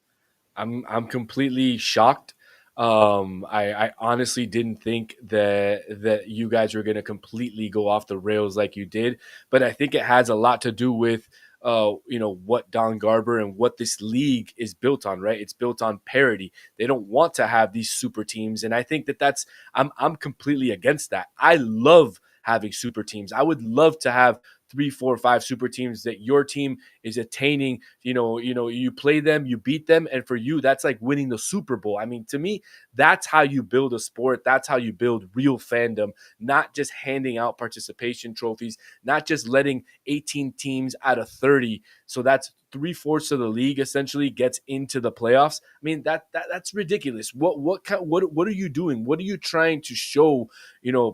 I'm completely shocked. I honestly didn't think that you guys were going to completely go off the rails like you did, but I think it has a lot to do with what Don Garber and what this league is built on, right? It's built on parity. They don't want to have these super teams, and I think that's I'm completely against that. I love having super teams. I would love to have three, four, five super teams that your team is attaining. You play them, you beat them, and for you, that's like winning the Super Bowl. I mean, to me, that's how you build a sport. That's how you build real fandom, not just handing out participation trophies, not just letting 18 teams out of 30. So that's three-fourths of the league essentially gets into the playoffs. I mean, that's ridiculous. What are you doing? What are you trying to show?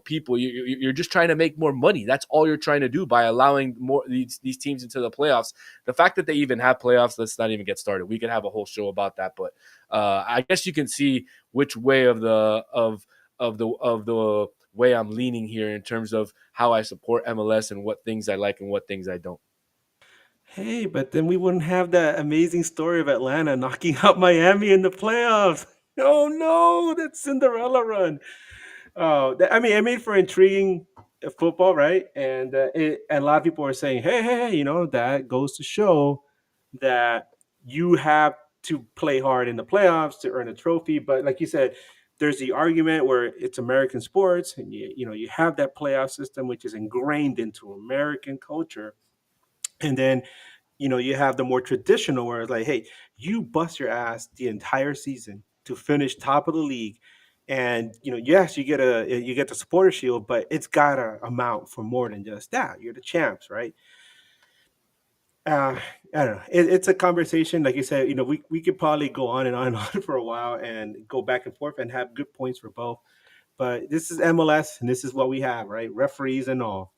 People, you're just trying to make more money. That's all you're trying to do by allowing more these teams into the playoffs. The fact that they even have playoffs, let's not even get started. We could have a whole show about that, but I guess you can see which way of the way I'm leaning here in terms of how I support MLS and what things I like and what things I don't. Hey, but then we wouldn't have that amazing story of Atlanta knocking out Miami in the playoffs. Oh no, that Cinderella run. Oh, I mean, it made for intriguing football, right? And a lot of people are saying, hey, that goes to show that you have to play hard in the playoffs to earn a trophy. But like you said, there's the argument where it's American sports, and you have that playoff system which is ingrained into American culture, and then you have the more traditional where it's like, hey, you bust your ass the entire season to finish top of the league. And yes, you get the supporter shield, but it's gotta amount for more than just that. You're the champs, right? I don't know. It's a conversation, like you said. We could probably go on and on and on for a while and go back and forth and have good points for both. But this is MLS, and this is what we have, right? Referees and all.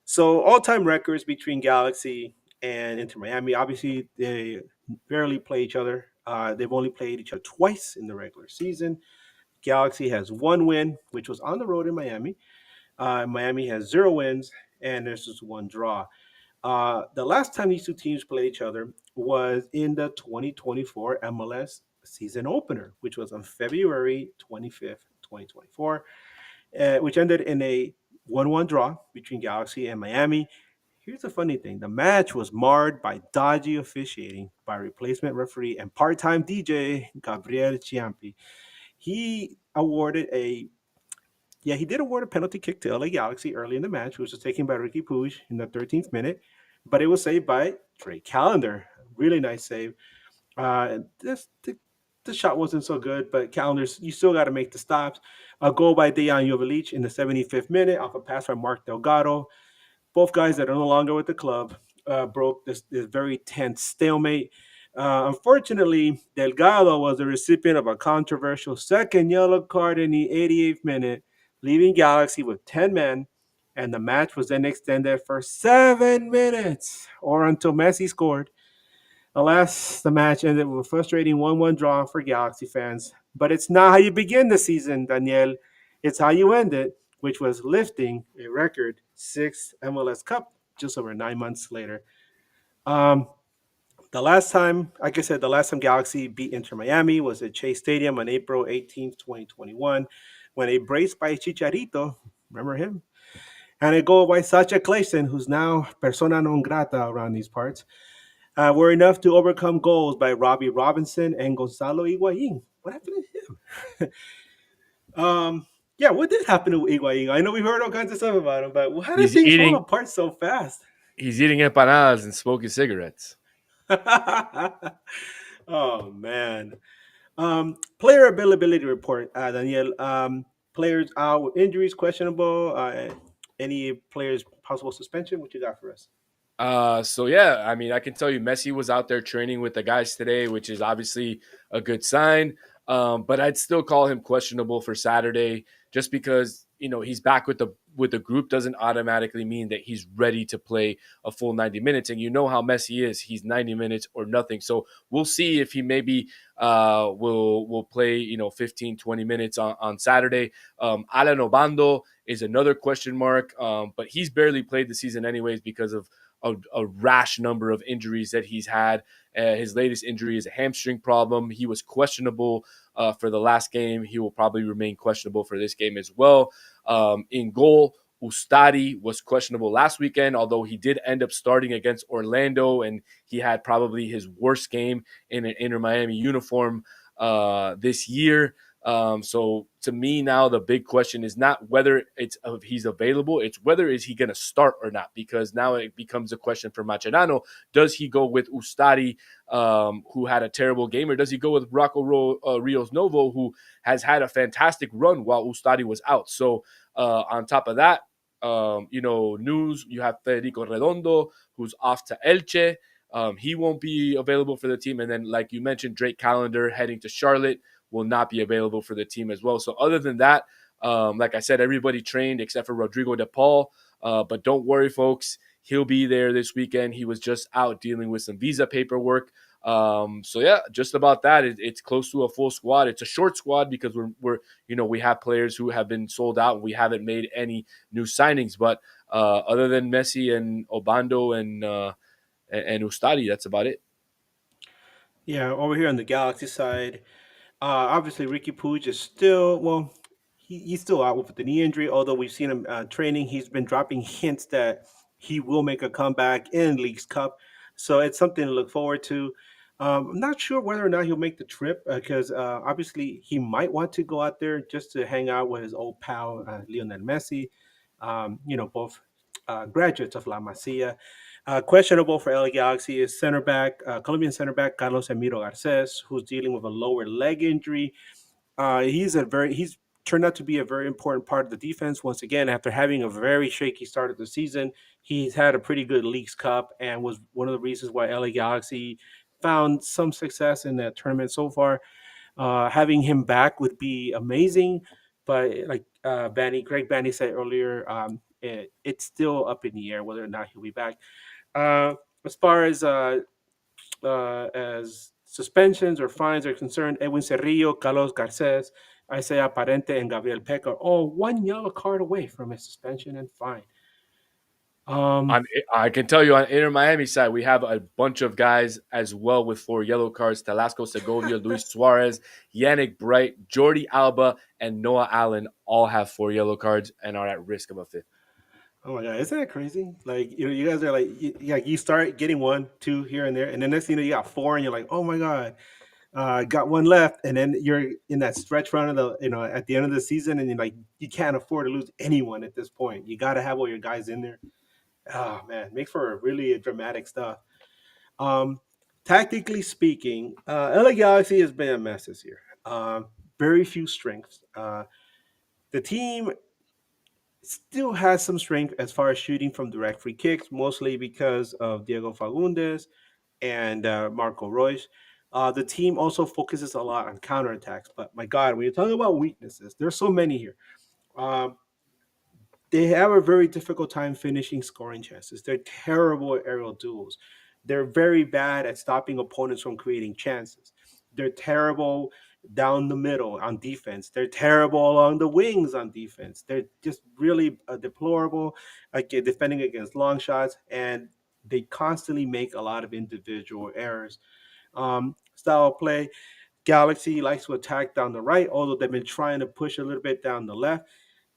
So all-time records between Galaxy and Inter Miami. Obviously, they barely play each other. They've only played each other twice in the regular season. Galaxy has one win, which was on the road in Miami. Miami has 0 wins, and there's just one draw. The last time these two teams played each other was in the 2024 MLS season opener, which was on February 25th, 2024, which ended in a 1-1 draw between Galaxy and Miami. Here's the funny thing: the match was marred by dodgy officiating by replacement referee and part time DJ Gabriel Ciampi. He awarded a he did award a penalty kick to LA Galaxy early in the match, which was taken by Ricky Puig in the 13th minute, but it was saved by Trey Callender. Really nice save. The shot wasn't so good, but Calendars, you still got to make the stops. A goal by Dejan Joveljic in the 75th minute off a pass by Mark Delgado. Both guys that are no longer with the club broke this very tense stalemate. Unfortunately, Delgado was the recipient of a controversial second yellow card in the 88th minute, leaving Galaxy with 10 men, and the match was then extended for 7 minutes, or until Messi scored. Alas, the match ended with a frustrating 1-1 draw for Galaxy fans. But it's not how you begin the season, Daniel. It's how you end it, which was lifting a record sixth MLS Cup just over 9 months later. Um, the last time, like I said, the last time Galaxy beat Inter Miami was at Chase Stadium on April 18th, 2021, when a brace by Chicharito, remember him? And a goal by Sacha Clayson, who's now persona non grata around these parts, were enough to overcome goals by Robbie Robinson and Gonzalo Higuain. What happened to him? Yeah, what did happen to Higuain? I know we've heard all kinds of stuff about him, but how did He's things fall eating apart so fast? he's eating empanadas and smoking cigarettes. Oh man. Player availability report, Daniel. Players out with injuries questionable. Any players possible suspension? What you got for us? So yeah, I mean, I can tell you, Messi was out there training with the guys today, which is obviously a good sign. But I'd still call him questionable for Saturday, just because he's back with the group doesn't automatically mean that he's ready to play a full 90 minutes. And you know how Messi is. He's 90 minutes or nothing. So we'll see if he maybe will play, 15, 20 minutes on Saturday. Alan Obando is another question mark, but he's barely played the season anyways because of a rash number of injuries that he's had. His latest injury is a hamstring problem. He was questionable for the last game. He will probably remain questionable for this game as well. In goal, Ustadi was questionable last weekend, although he did end up starting against Orlando, and he had probably his worst game in an Inter Miami uniform this year. So to me now, the big question is not whether it's if he's available, it's whether is he going to start or not, because now it becomes a question for Mascherano. Does he go with Ustadi, who had a terrible game, or does he go with Rocco Rios Novo, who has had a fantastic run while Ustadi was out? So on top of that, news, you have Federico Redondo, who's off to Elche. He won't be available for the team. And then, like you mentioned, Drake Callender heading to Charlotte will not be available for the team as well. So other than that, like I said, everybody trained except for Rodrigo De Paul. But don't worry, folks. He'll be there this weekend. He was just out dealing with some visa paperwork. So yeah, just about that. It's close to a full squad. It's a short squad because we have players who have been sold out and we haven't made any new signings. But other than Messi and Obando and Ustadi, that's about it. Yeah, over here on the Galaxy side, obviously Ricky Puig is still well. He's still out with the knee injury. Although we've seen him training, he's been dropping hints that he will make a comeback in Leagues Cup. So it's something to look forward to. I'm not sure whether or not he'll make the trip because obviously he might want to go out there just to hang out with his old pal Lionel Messi. Both graduates of La Masia. Questionable for LA Galaxy is center back, Colombian center back Carlos Emiro Garces, who's dealing with a lower leg injury. He's turned out to be a very important part of the defense. Once again, after having a very shaky start of the season, he's had a pretty good Leagues Cup and was one of the reasons why LA Galaxy found some success in that tournament so far. Having him back would be amazing, but like Greg Banny said earlier, it's still up in the air whether or not he'll be back. Uh, as far as suspensions or fines are concerned, Edwin Cerrillo, Carlos Garces, Isaiah Parente, and Gabriel Peck are all one yellow card away from a suspension and fine. Um, I can tell you on Inter Miami side, we have a bunch of guys as well with 4 yellow cards. Talasco Segovia, Luis Suarez, Yannick Bright, Jordi Alba, and Noah Allen all have 4 yellow cards and are at risk of a fifth. oh my god, isn't that crazy? Like you guys are like you start getting one, two here and there, and then next thing you know you got four, and you're like, oh my god, got one left, and then you're in that stretch run of the at the end of the season, and you're like you can't afford to lose anyone at this point. You got to have all your guys in there. Oh man, make for a really dramatic stuff. Um, Tactically speaking, LA Galaxy has been a mess this year. Very few strengths. The team still has some strength as far as shooting from direct free kicks, mostly because of Diego Fagundes and Marco Royce. The team also focuses a lot on counterattacks, but my God, when you're talking about weaknesses, there's so many here. Um, they have a very difficult time finishing scoring chances. They're terrible at aerial duels. They're very bad at stopping opponents from creating chances. They're terrible down the middle on defense. They're terrible along the wings on defense. They're just really deplorable defending against long shots, and they constantly make a lot of individual errors. Style of play, Galaxy likes to attack down the right, although they've been trying to push a little bit down the left.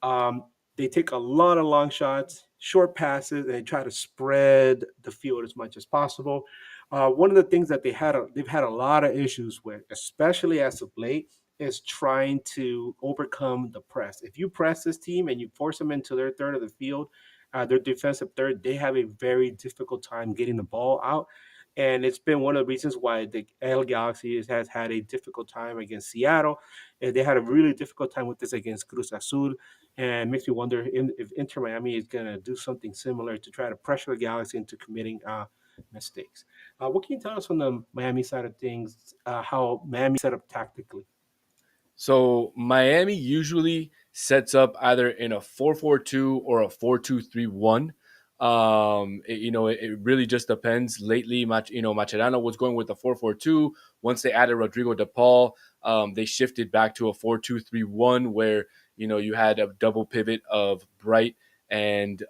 Um, they take a lot of long shots, short passes, and they try to spread the field as much as possible. One of the things that they've had a lot of issues with, especially as of late, is trying to overcome the press. If you press this team and you force them into their third of the field, their defensive third, they have a very difficult time getting the ball out. And it's been one of the reasons why the L Galaxy has had a difficult time against Seattle. And they had a really difficult time with this against Cruz Azul, and makes me wonder if Inter Miami is going to do something similar to try to pressure the Galaxy into committing mistakes. What can you tell us from the Miami side of things? How Miami set up tactically? So Miami usually sets up either in a 4-4-2 or a 4-2-3-1. It really just depends. Lately, Macherano was going with the 4-4-2. Once they added Rodrigo De Paul, they shifted back to a 4-2-3-1 where you had a double pivot of Bright and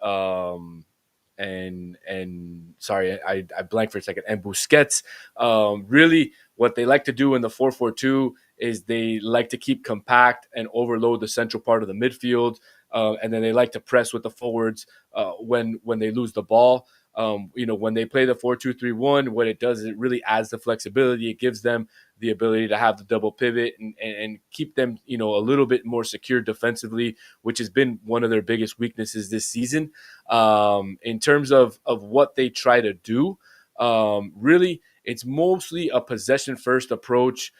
sorry, I blanked for a second. And Busquets, really, what they like to do in the 4-4-2 is they like to keep compact and overload the central part of the midfield, and then they like to press with the forwards when they lose the ball. When they play the 4-2-3-1, what it does is it really adds the flexibility. It gives them the ability to have the double pivot and keep them, a little bit more secure defensively, which has been one of their biggest weaknesses this season. In terms of what they try to do, really, it's mostly a possession first approach,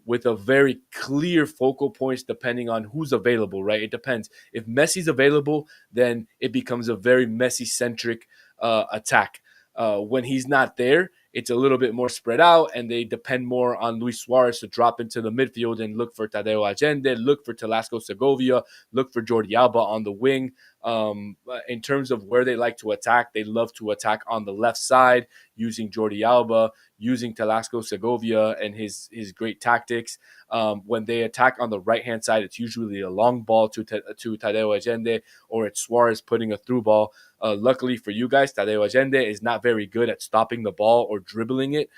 with a very clear focal points depending on who's available, right? It depends. If Messi's available, then it becomes a very Messi centric attack. When he's not there, it's a little bit more spread out, and they depend more on Luis Suarez to drop into the midfield and look for Tadeo Allende, look for Telasco Segovia, look for Jordi Alba on the wing. In terms of where they like to attack, they love to attack on the left side using Jordi Alba, using Telasco Segovia and his great tactics. When they attack on the right hand side, it's usually a long ball to Tadeo Allende, or it's Suarez putting a through ball. Luckily for you guys, Tadeo Allende is not very good at stopping the ball or dribbling it.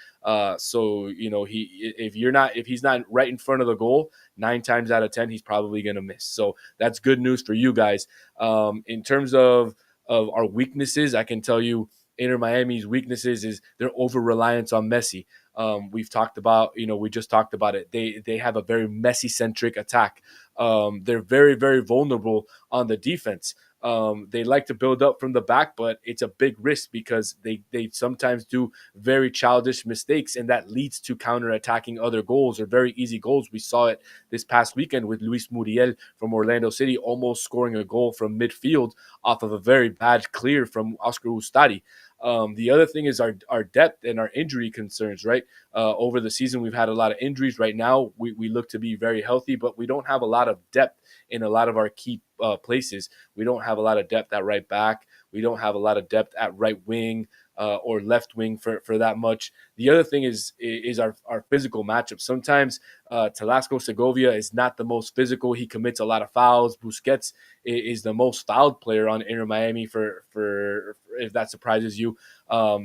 So if he's not right in front of the goal, 9 times out of 10 he's probably gonna miss. So that's good news for you guys. In terms of our weaknesses, I can tell you Inter Miami's weaknesses is their over reliance on Messi. We've talked about, we just talked about it. They have a very Messi centric attack. They're very, very vulnerable on the defense. They like to build up from the back, but it's a big risk because they sometimes do very childish mistakes, and that leads to counter-attacking other goals or very easy goals. We saw it this past weekend with Luis Muriel from Orlando City almost scoring a goal from midfield off of a very bad clear from Oscar Ustari. The other thing is our depth and our injury concerns, right? Over the season, we've had a lot of injuries. Right now, we look to be very healthy, but we don't have a lot of depth in a lot of our key places. We don't have a lot of depth at right back. We don't have a lot of depth at right wing or left wing for that much. The other thing is our physical matchup. Sometimes Telasco Segovia is not the most physical. He commits a lot of fouls. Busquets is the most fouled player on Inter Miami for if that surprises you.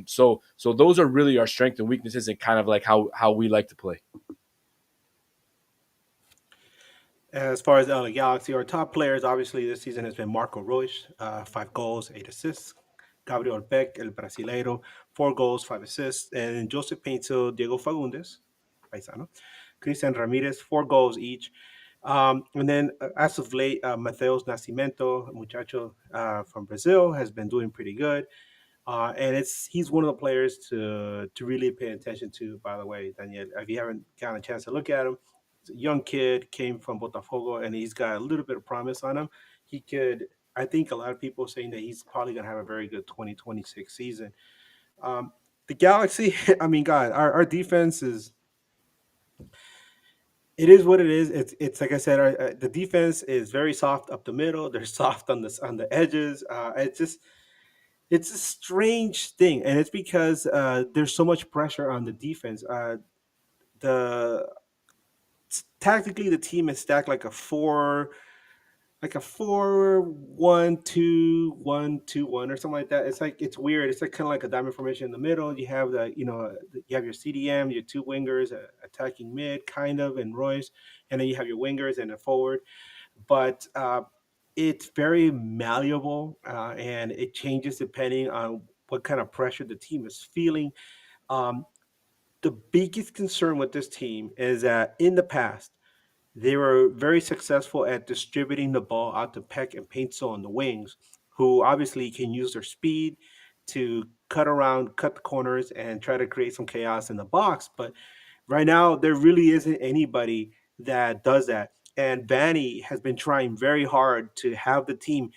So those are really our strengths and weaknesses and kind of like how we like to play. As far as LA Galaxy, our top players obviously this season has been Marco Reus, 5 goals, 8 assists. Gabriel Beck, El Brasileiro, 4 goals, 5 assists. And Joseph Pinto, Diego Fagundes, paisano. Christian Ramirez, 4 goals each. And then as of late, Mateus Nascimento, muchacho from Brazil, has been doing pretty good. And he's one of the players to really pay attention to. By the way, Daniel, if you haven't gotten a chance to look at him, he's a young kid, came from Botafogo, and he's got a little bit of promise on him. He could, I think, a lot of people are saying that he's probably going to have a very good 2026 season. The Galaxy, I mean, God, our defense is it is what it is. It's like I said, the defense is very soft up the middle. They're soft on the edges. It's a strange thing, and it's because there's so much pressure on the defense. The Tactically, the team is stacked like a 4-1-2-1-2-1 or something like that. It's like it's weird. It's like kind of like a diamond formation in the middle. You have you have your CDM, your two wingers, attacking mid, kind of, and Royce, and then you have your wingers and a forward. But it's very malleable, and it changes depending on what kind of pressure the team is feeling. Um, the biggest concern with this team is that in the past, they were very successful at distributing the ball out to Peck and Paintsel on the wings, who obviously can use their speed to cut around, cut the corners, and try to create some chaos in the box. But right now, there really isn't anybody that does that. And Vanny has been trying very hard to have the team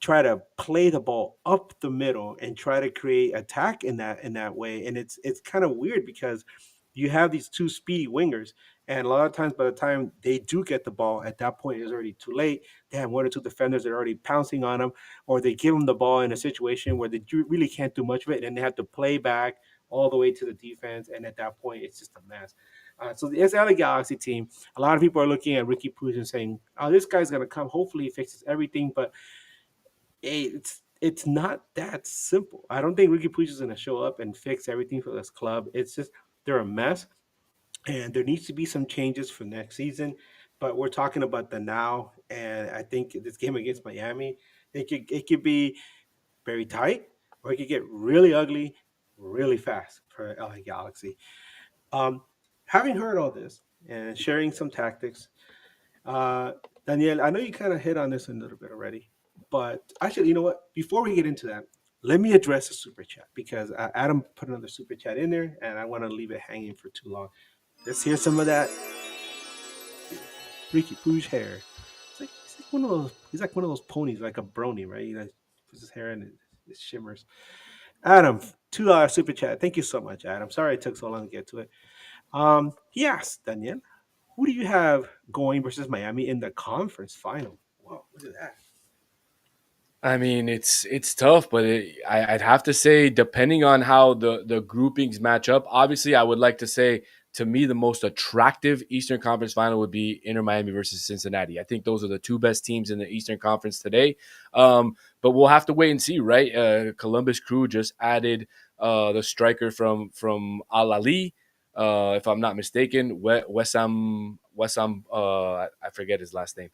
try to play the ball up the middle and try to create attack in that way. And it's kind of weird because you have these two speedy wingers, And a lot of times, by the time they do get the ball, at that point, it's already too late. They have one or two defenders that are already pouncing on them, or they give them the ball in a situation where they really can't do much of it, and they have to play back all the way to the defense. And at that point, it's just a mess. So the LA Galaxy team, a lot of people are looking at Ricky Puig and saying, "Oh, this guy's gonna come. Hopefully, he fixes everything." But it's not that simple. I don't think Ricky Puig is gonna show up and fix everything for this club. It's just they're a mess, and there needs to be some changes for next season. But we're talking about the now, and I think this game against Miami, it could be very tight, or it could get really ugly, really fast for LA Galaxy. Um, Having heard all this and sharing some tactics, uh, Daniel, I know you kind of hit on this a little bit already, but actually, you know what? Before we get into that, let me address the super chat because Adam put another super chat in there, and I want to leave it hanging for too long. Let's hear some of that Ricky Puig hair. He's like one of those. He's like one of those ponies, like a brony, right? He like puts his hair in it shimmers. Adam, $2 super chat. Thank you so much, Adam. Sorry it took so long to get to it. He asked Daniel, who do you have going versus Miami in the conference final? Wow, look at that. I mean, it's tough, but I'd have to say, depending on how the groupings match up, obviously, I would like to say, to me, the most attractive Eastern Conference final would be Inter Miami versus Cincinnati. I think those are the two best teams in the Eastern Conference today. But we'll have to wait and see, right? Columbus Crew just added the striker from Al Ali, if I'm not mistaken, Wesam. I forget his last name.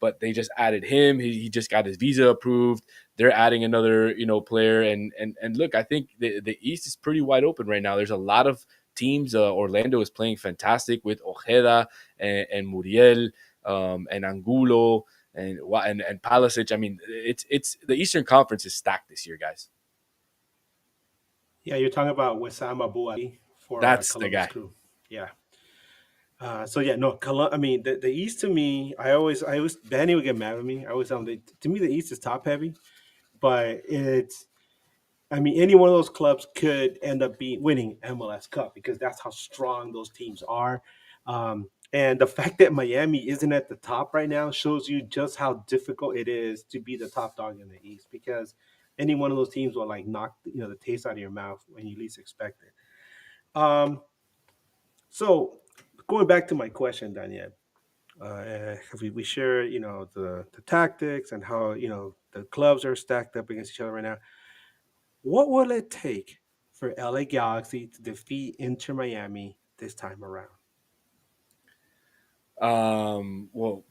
But they just added him. He just got his visa approved. They're adding another, player. And look, I think the East is pretty wide open right now. There's a lot of teams. Orlando is playing fantastic with Ojeda and Muriel and Angulo and Palisic. I mean, it's the Eastern Conference is stacked this year, guys. Yeah, you're talking about Wissam Abu Ali for That's the Columbus guy. Crew. Yeah. So yeah, no, I mean the East to me, I always Danny would get mad at me. I always tell him to me the East is top heavy, but it's I mean any one of those clubs could end up being winning MLS Cup because that's how strong those teams are. And the fact that Miami isn't at the top right now shows you just how difficult it is to be the top dog in the East because any one of those teams will like knock the taste out of your mouth when you least expect it. Um, so going back to my question, Daniel, we share the tactics and how the clubs are stacked up against each other right now. What will it take for LA Galaxy to defeat Inter Miami this time around? Well,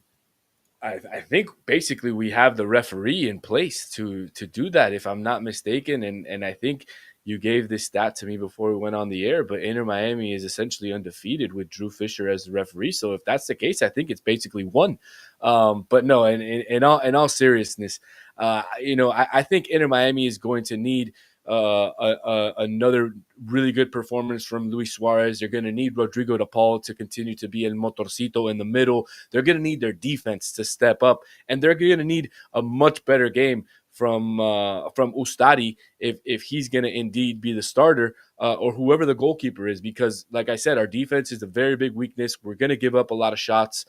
I think basically we have the referee in place to do that, if I'm not mistaken. And I think you gave this stat to me before we went on the air, but Inter Miami is essentially undefeated with Drew Fisher as the referee. So if that's the case, I think it's basically won. But no, in all seriousness, I think Inter Miami is going to need another really good performance from Luis Suarez. They're going to need Rodrigo De Paul to continue to be El Motorcito in the middle. They're going to need their defense to step up, and they're going to need a much better game from Ustadi if he's going to indeed be the starter or whoever the goalkeeper is. Because, like I said, our defense is a very big weakness. We're going to give up a lot of shots.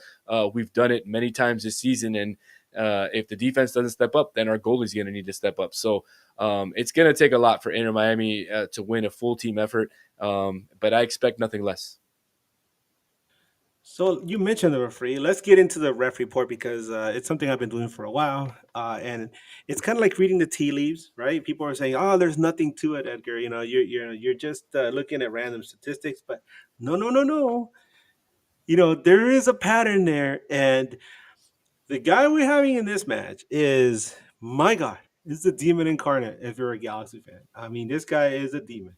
We've done it many times this season, and if the defense doesn't step up, then our goalie's going to need to step up. So it's going to take a lot for Inter Miami to win a full team effort, but I expect nothing less. So you mentioned the referee. Let's get into the ref report because it's something I've been doing for a while, and it's kind of like reading the tea leaves, right? People are saying, "Oh, there's nothing to it, Edgar. You're just looking at random statistics." But no, no, no, no. There is a pattern there, and the guy we're having in this match is my God. Is the demon incarnate. If you're a Galaxy fan, I mean, this guy is a demon.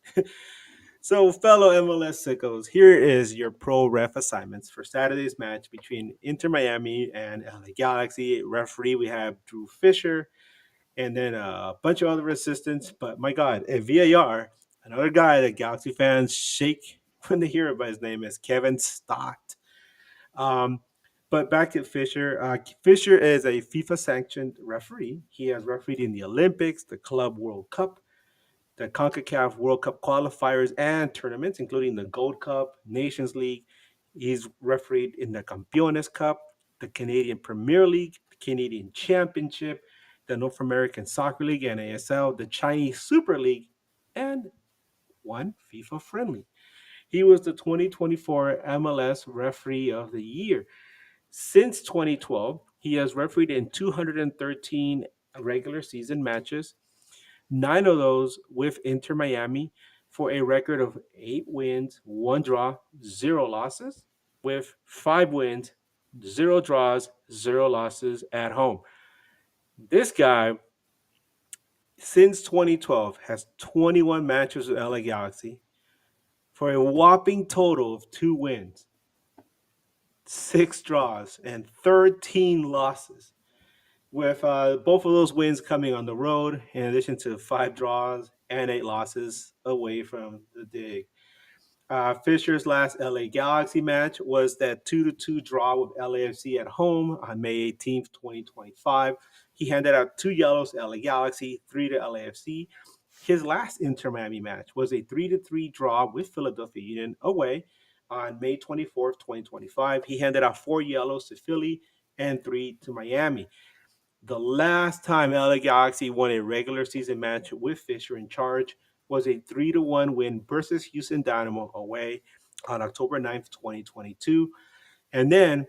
So, fellow MLS sickos, here is your pro ref assignments for Saturday's match between Inter Miami and LA Galaxy. Referee, we have Drew Fisher, and then a bunch of other assistants. But my God, at VAR, another guy that Galaxy fans shake when they hear about his name is Kevin Stott. Um, but back to Fisher. Fisher is a FIFA sanctioned referee. He has refereed in the Olympics, the Club World Cup, the CONCACAF World Cup qualifiers and tournaments, including the Gold Cup, Nations League. He's refereed in the Campeones Cup, the Canadian Premier League, the Canadian Championship, the North American Soccer League, NASL, the Chinese Super League, and one FIFA friendly. He was the 2024 MLS Referee of the Year. Since 2012, he has refereed in 213 regular season matches, nine of those with Inter Miami, for a record of 8 wins, 1 draw, 0 losses, with 5 wins, 0 draws, 0 losses at home. This guy, since 2012, has 21 matches with LA Galaxy for a whopping total of 2 wins, 6 draws, and 13 losses, with both of those wins coming on the road, in addition to 5 draws and 8 losses away from the dig. Fisher's last LA Galaxy match was that 2-2 draw with LAFC at home on May 18th, 2025. He handed out 2 yellows to LA Galaxy, 3 to LAFC. His last Inter Miami match was a 3-3 draw with Philadelphia Union away on May 24th, 2025. He handed out 4 yellows to Philly and 3 to Miami. The last time LA Galaxy won a regular season match with Fisher in charge was a 3-1 win versus Houston Dynamo away on October 9th, 2022. And then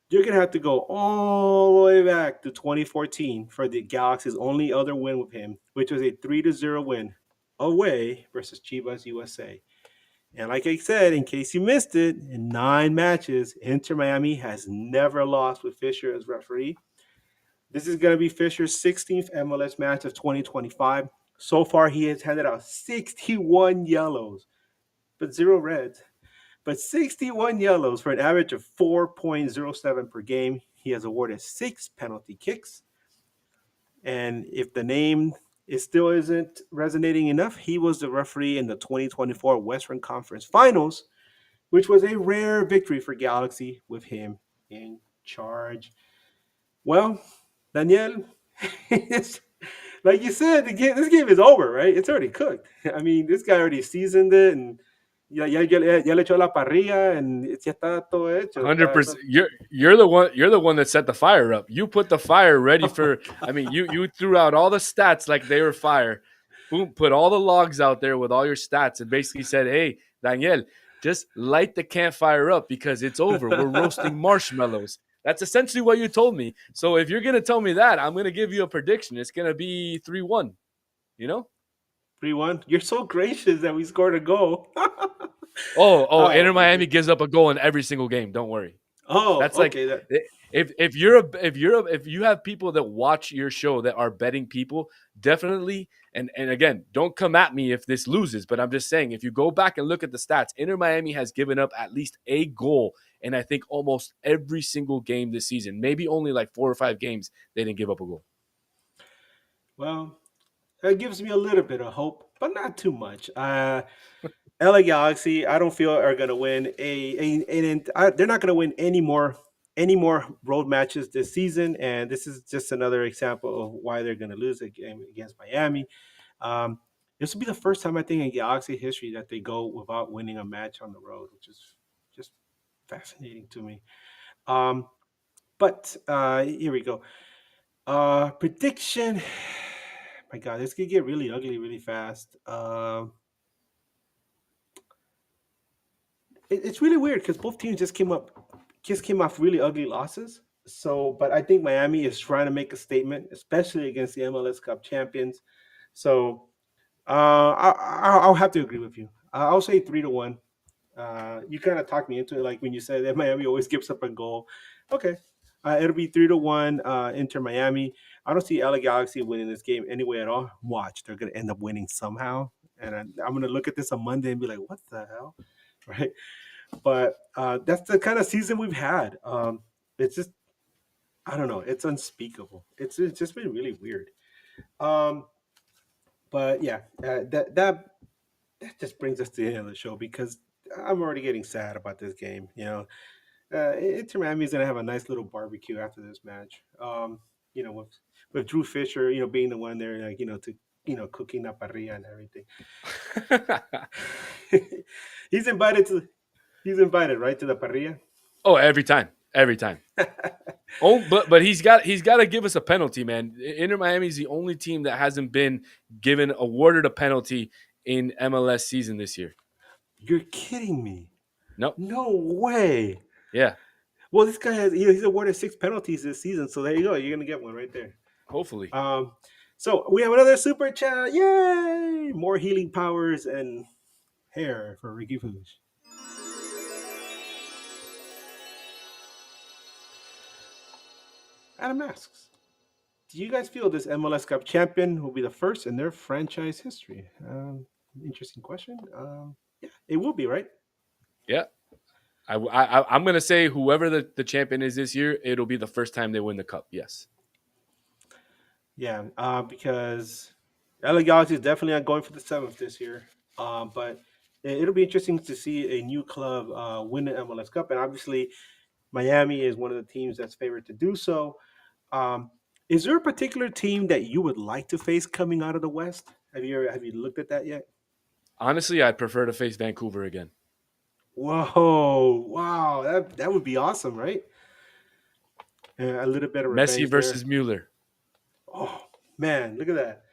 you're going to have to go all the way back to 2014 for the Galaxy's only other win with him, which was a 3-0 win away versus Chivas USA. And like I said, in case you missed it, in 9 matches, Inter Miami has never lost with Fisher as referee. This is going to be Fisher's 16th MLS match of 2025. So far, he has handed out 61 yellows, but 0 reds. But 61 yellows for an average of 4.07 per game. He has awarded 6 penalty kicks. And if the name still isn't resonating enough, he was the referee in the 2024 Western Conference Finals, which was a rare victory for Galaxy with him in charge. Well, Daniel, like you said, this game is over, right? It's already cooked. I mean, this guy already seasoned it, and ya le echó la parrilla, and ya está todo hecho. 100%. You're the one that set the fire up. You put the fire ready for. I mean, you threw out all the stats like they were fire. Boom, put all the logs out there with all your stats and basically said, "Hey, Daniel, just light the campfire up because it's over. We're roasting marshmallows." That's essentially what you told me. So if you're gonna tell me that, I'm gonna give you a prediction. It's gonna be 3-1. You know? 3-1. You're so gracious that we scored a goal. Inter Okay. Miami gives up a goal in every single game. Don't worry. Oh, That's like okay. That if you have people that watch your show that are betting people, definitely and again, don't come at me if this loses, but I'm just saying if you go back and look at the stats, Inter Miami has given up at least a goal in I think almost every single game this season. Maybe only like 4 or 5 games they didn't give up a goal. well, that gives me a little bit of hope, but not too much. LA Galaxy, I don't feel are going to win they're not going to win any more road matches this season, and this is just another example of why they're going to lose a game against Miami. Um, this will be the first time I think in Galaxy history that they go without winning a match on the road, which is just fascinating to me. Um, but here we go. Prediction. My God, this could get really ugly really fast. It's really weird because both teams just came off really ugly losses. So, but I think Miami is trying to make a statement, especially against the MLS Cup champions. So, I'll have to agree with you. I'll say 3-1. You kind of talked me into it, like when you said that Miami always gives up a goal. Okay, it'll be 3-1. Inter Miami. I don't see LA Galaxy winning this game anyway at all. Watch, they're gonna end up winning somehow, and I'm gonna look at this on Monday and be like, "What the hell?" Right? But that's the kind of season we've had. It's just I don't know. It's unspeakable. It's just been really weird. Um, but yeah, that just brings us to the end of the show because I'm already getting sad about this game. Inter Miami is gonna have a nice little barbecue after this match. With Drew Fisher, being the one there, like to cooking up parrilla and everything. He's invited to. He's invited right to the parrilla. Oh, every time, every time. Oh, but he's got to give us a penalty, man. Inter Miami is the only team that hasn't been given awarded a penalty in MLS season this year. You're kidding me. Nope. No way. Yeah. Well, this guy has he's awarded 6 penalties this season, so there you go. You're gonna get one right there. Hopefully. Um, so we have another super chat. Yay! More healing powers and hair for Ricky Fuge. Adam asks, do you guys feel this MLS Cup champion will be the first in their franchise history? Interesting question. Yeah, it will be, right? Yeah. I'm gonna say whoever the champion is this year, it'll be the first time they win the cup. Yes. Yeah, because LA Galaxy is definitely not going for the seventh this year. But it'll be interesting to see a new club win the MLS Cup, and obviously Miami is one of the teams that's favored to do so. Um, is there a particular team that you would like to face coming out of the West? Have you looked at that yet? Honestly, I'd prefer to face Vancouver again. Whoa! Wow, that would be awesome, right? A little bit of Messi revenge versus there. Mueller. Oh man, look at that.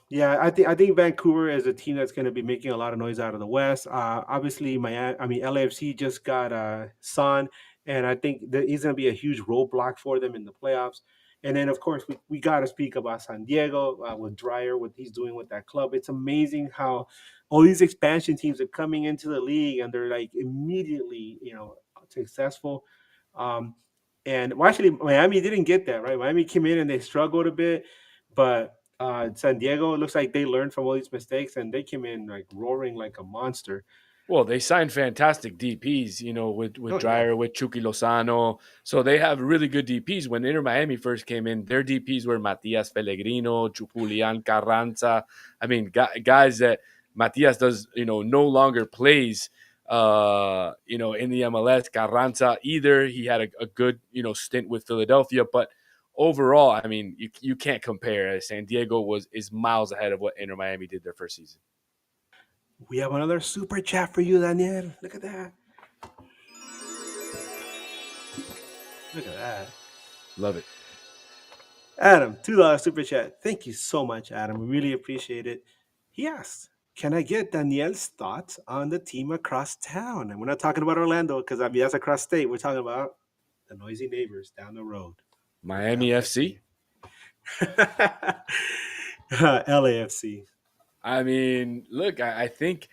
Yeah, I think Vancouver is a team that's going to be making a lot of noise out of the West. Obviously, LAFC just got Son, and I think that he's going to be a huge roadblock for them in the playoffs. And then, of course, we got to speak about San Diego with Dreyer, what he's doing with that club. It's amazing how all these expansion teams are coming into the league and they're like immediately, successful. Um, and well, actually, Miami didn't get that right. Miami came in and they struggled a bit, but San Diego, it looks like they learned from all these mistakes and they came in like roaring like a monster. Well, they signed fantastic DPs, with Oh yeah, Dreyer, with Chucky Lozano. So they have really good DPs. When Inter Miami first came in, their DPs were Matias Pellegrino, Julian Carranza. I mean, guys that Matias does, no longer plays, in the MLS. Carranza either. He had a good, stint with Philadelphia, but overall, I mean, you can't compare. San Diego is miles ahead of what Inter Miami did their first season. we have another super chat for you, Daniel. Look at that. Look at that. Love it. Adam, $2 super chat. Thank you so much, Adam. We really appreciate it. He asks, can I get Daniel's thoughts on the team across town? And we're not talking about Orlando because that's across state. We're talking about the noisy neighbors down the road. Miami FC. LAFC. LAFC. I mean, look, I think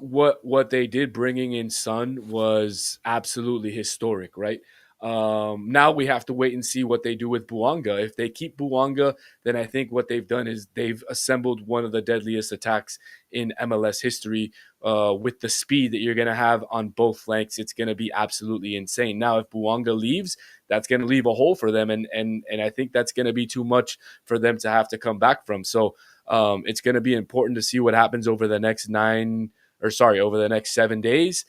what they did bringing in Sun was absolutely historic, right? Now we have to wait and see what they do with Buanga. If they keep Buanga, then I think what they've done is they've assembled one of the deadliest attacks in MLS history. With the speed that you're going to have on both flanks, it's going to be absolutely insane. Now, if Buanga leaves, that's going to leave a hole for them, and I think that's going to be too much for them to have to come back from. So it's going to be important to see what happens over the next over the next 7 days.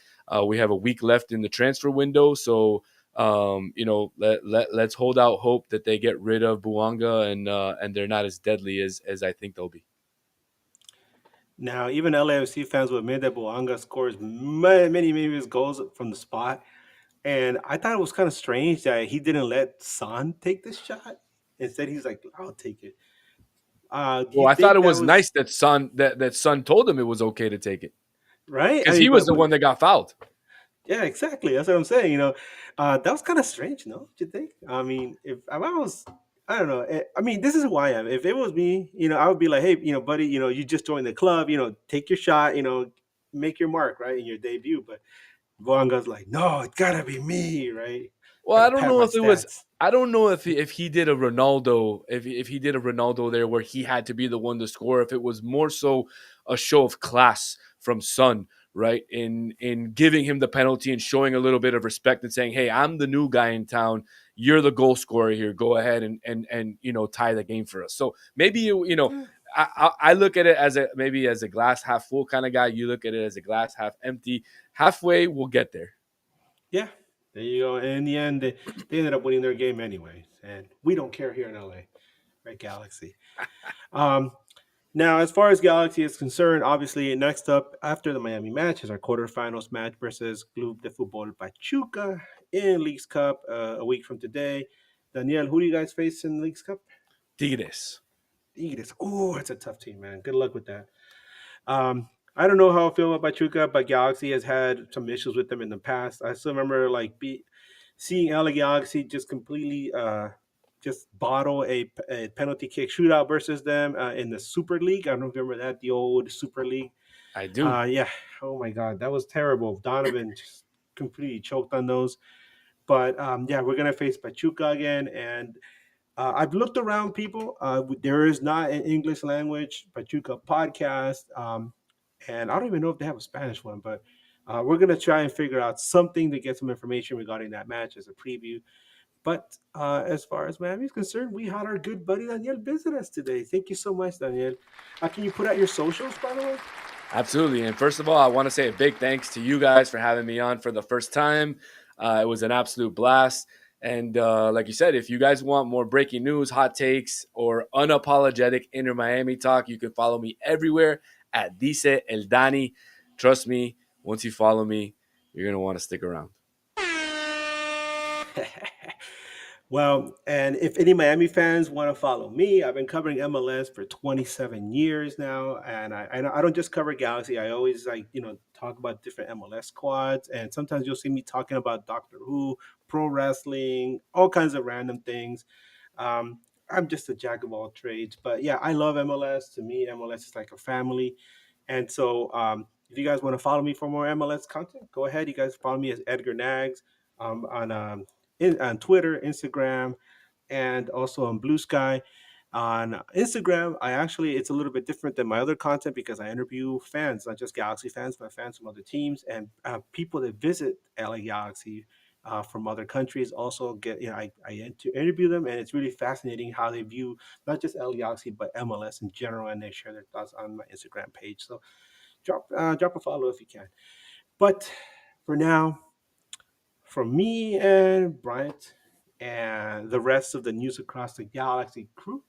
We have a week left in the transfer window, so let's hold out hope that they get rid of Buanga and they're not as deadly as I think they'll be. Now, even LAFC fans will admit that Boanga scores many of his goals from the spot. And I thought it was kind of strange that he didn't let Son take this shot. Instead, he's like, I'll take it. Do Well, you I thought think it that was was nice that Son told him it was okay to take it right? I because he mean, was the one that got fouled. yeah, exactly. That's what I'm saying. That was kind of strange, no? Do you think? I mean, if I was, I don't know. I mean, this is who I am. If it was me, I would be like, hey, buddy, you just joined the club. Take your shot. Make your mark, right, in your debut. But Bonga's like, no, it's gotta be me, right? Well, Gotta pad my stats. I don't know if he did a Ronaldo if he did a Ronaldo there where he had to be the one to score. If it was more so a show of class from Son, right, in giving him the penalty and showing a little bit of respect and saying, hey, I'm the new guy in town. You're the goal scorer here. Go ahead and tie the game for us. So maybe I look at it as a glass half full kind of guy. You look at it as a glass half empty. Halfway, we'll get there. Yeah, there you go. And in the end, they ended up winning their game anyways, and we don't care here in LA, right, Galaxy. Um, Now, as far as Galaxy is concerned, obviously, next up after the Miami match is our quarterfinals match versus Club de Fútbol Pachuca in Leagues Cup a week from today. Daniel, who do you guys face in the Leagues Cup? Tigres. Tigres. Oh, it's a tough team, man. Good luck with that. I don't know how I feel about Pachuca, but Galaxy has had some issues with them in the past. I still remember seeing LA Galaxy just completely just bottle a penalty kick shootout versus them in the Super League. I don't know if you remember that, the old Super League. I do. Yeah. Oh my God, that was terrible. Donovan just completely choked on those. But yeah, we're gonna face Pachuca again, and I've looked around people. There is not an English language Pachuca podcast, and I don't even know if they have a Spanish one. But we're gonna try and figure out something to get some information regarding that match as a preview. But as far as Miami is concerned, we had our good buddy Daniel visit us today. Thank you so much, Daniel. Can you put out your socials, by the way? Absolutely. And first of all, I want to say a big thanks to you guys for having me on for the first time. It was an absolute blast. And like you said, if you guys want more breaking news, hot takes, or unapologetic Inter Miami talk, you can follow me everywhere at Dice El Dani. Trust me, once you follow me, you're going to want to stick around. Well, and if any Miami fans want to follow me, I've been covering MLS for 27 years now, and I don't just cover Galaxy. I always talk about different MLS squads, and sometimes you'll see me talking about Doctor Who, pro wrestling, all kinds of random things. I'm just a jack of all trades, but yeah, I love MLS. To me, MLS is like a family, and so if you guys want to follow me for more MLS content, go ahead. You guys follow me as Edgar Nags on Twitter, Instagram, and also on Blue Sky. On Instagram, it's a little bit different than my other content because I interview fans, not just Galaxy fans, but fans from other teams and people that visit LA Galaxy from other countries. Also, interview them, and it's really fascinating how they view not just LA Galaxy but MLS in general, and they share their thoughts on my Instagram page. So drop a follow if you can. But for now, from me and Bryant and the rest of the News Across the Galaxy crew,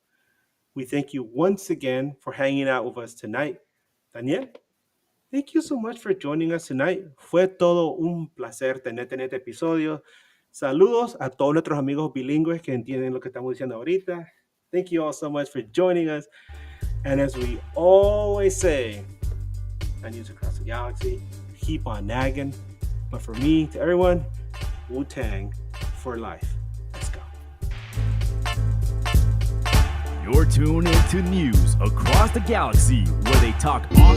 we thank you once again for hanging out with us tonight. Daniel, thank you so much for joining us tonight. Fue todo un placer tenerte en este episodio. Saludos a todos nuestros amigos bilingües que entienden lo que estamos diciendo ahorita. Thank you all so much for joining us. And as we always say on News Across the Galaxy, keep on nagging. But for me, to everyone, Wu-Tang for life. Let's go. You're tuned into news across the galaxy where they talk on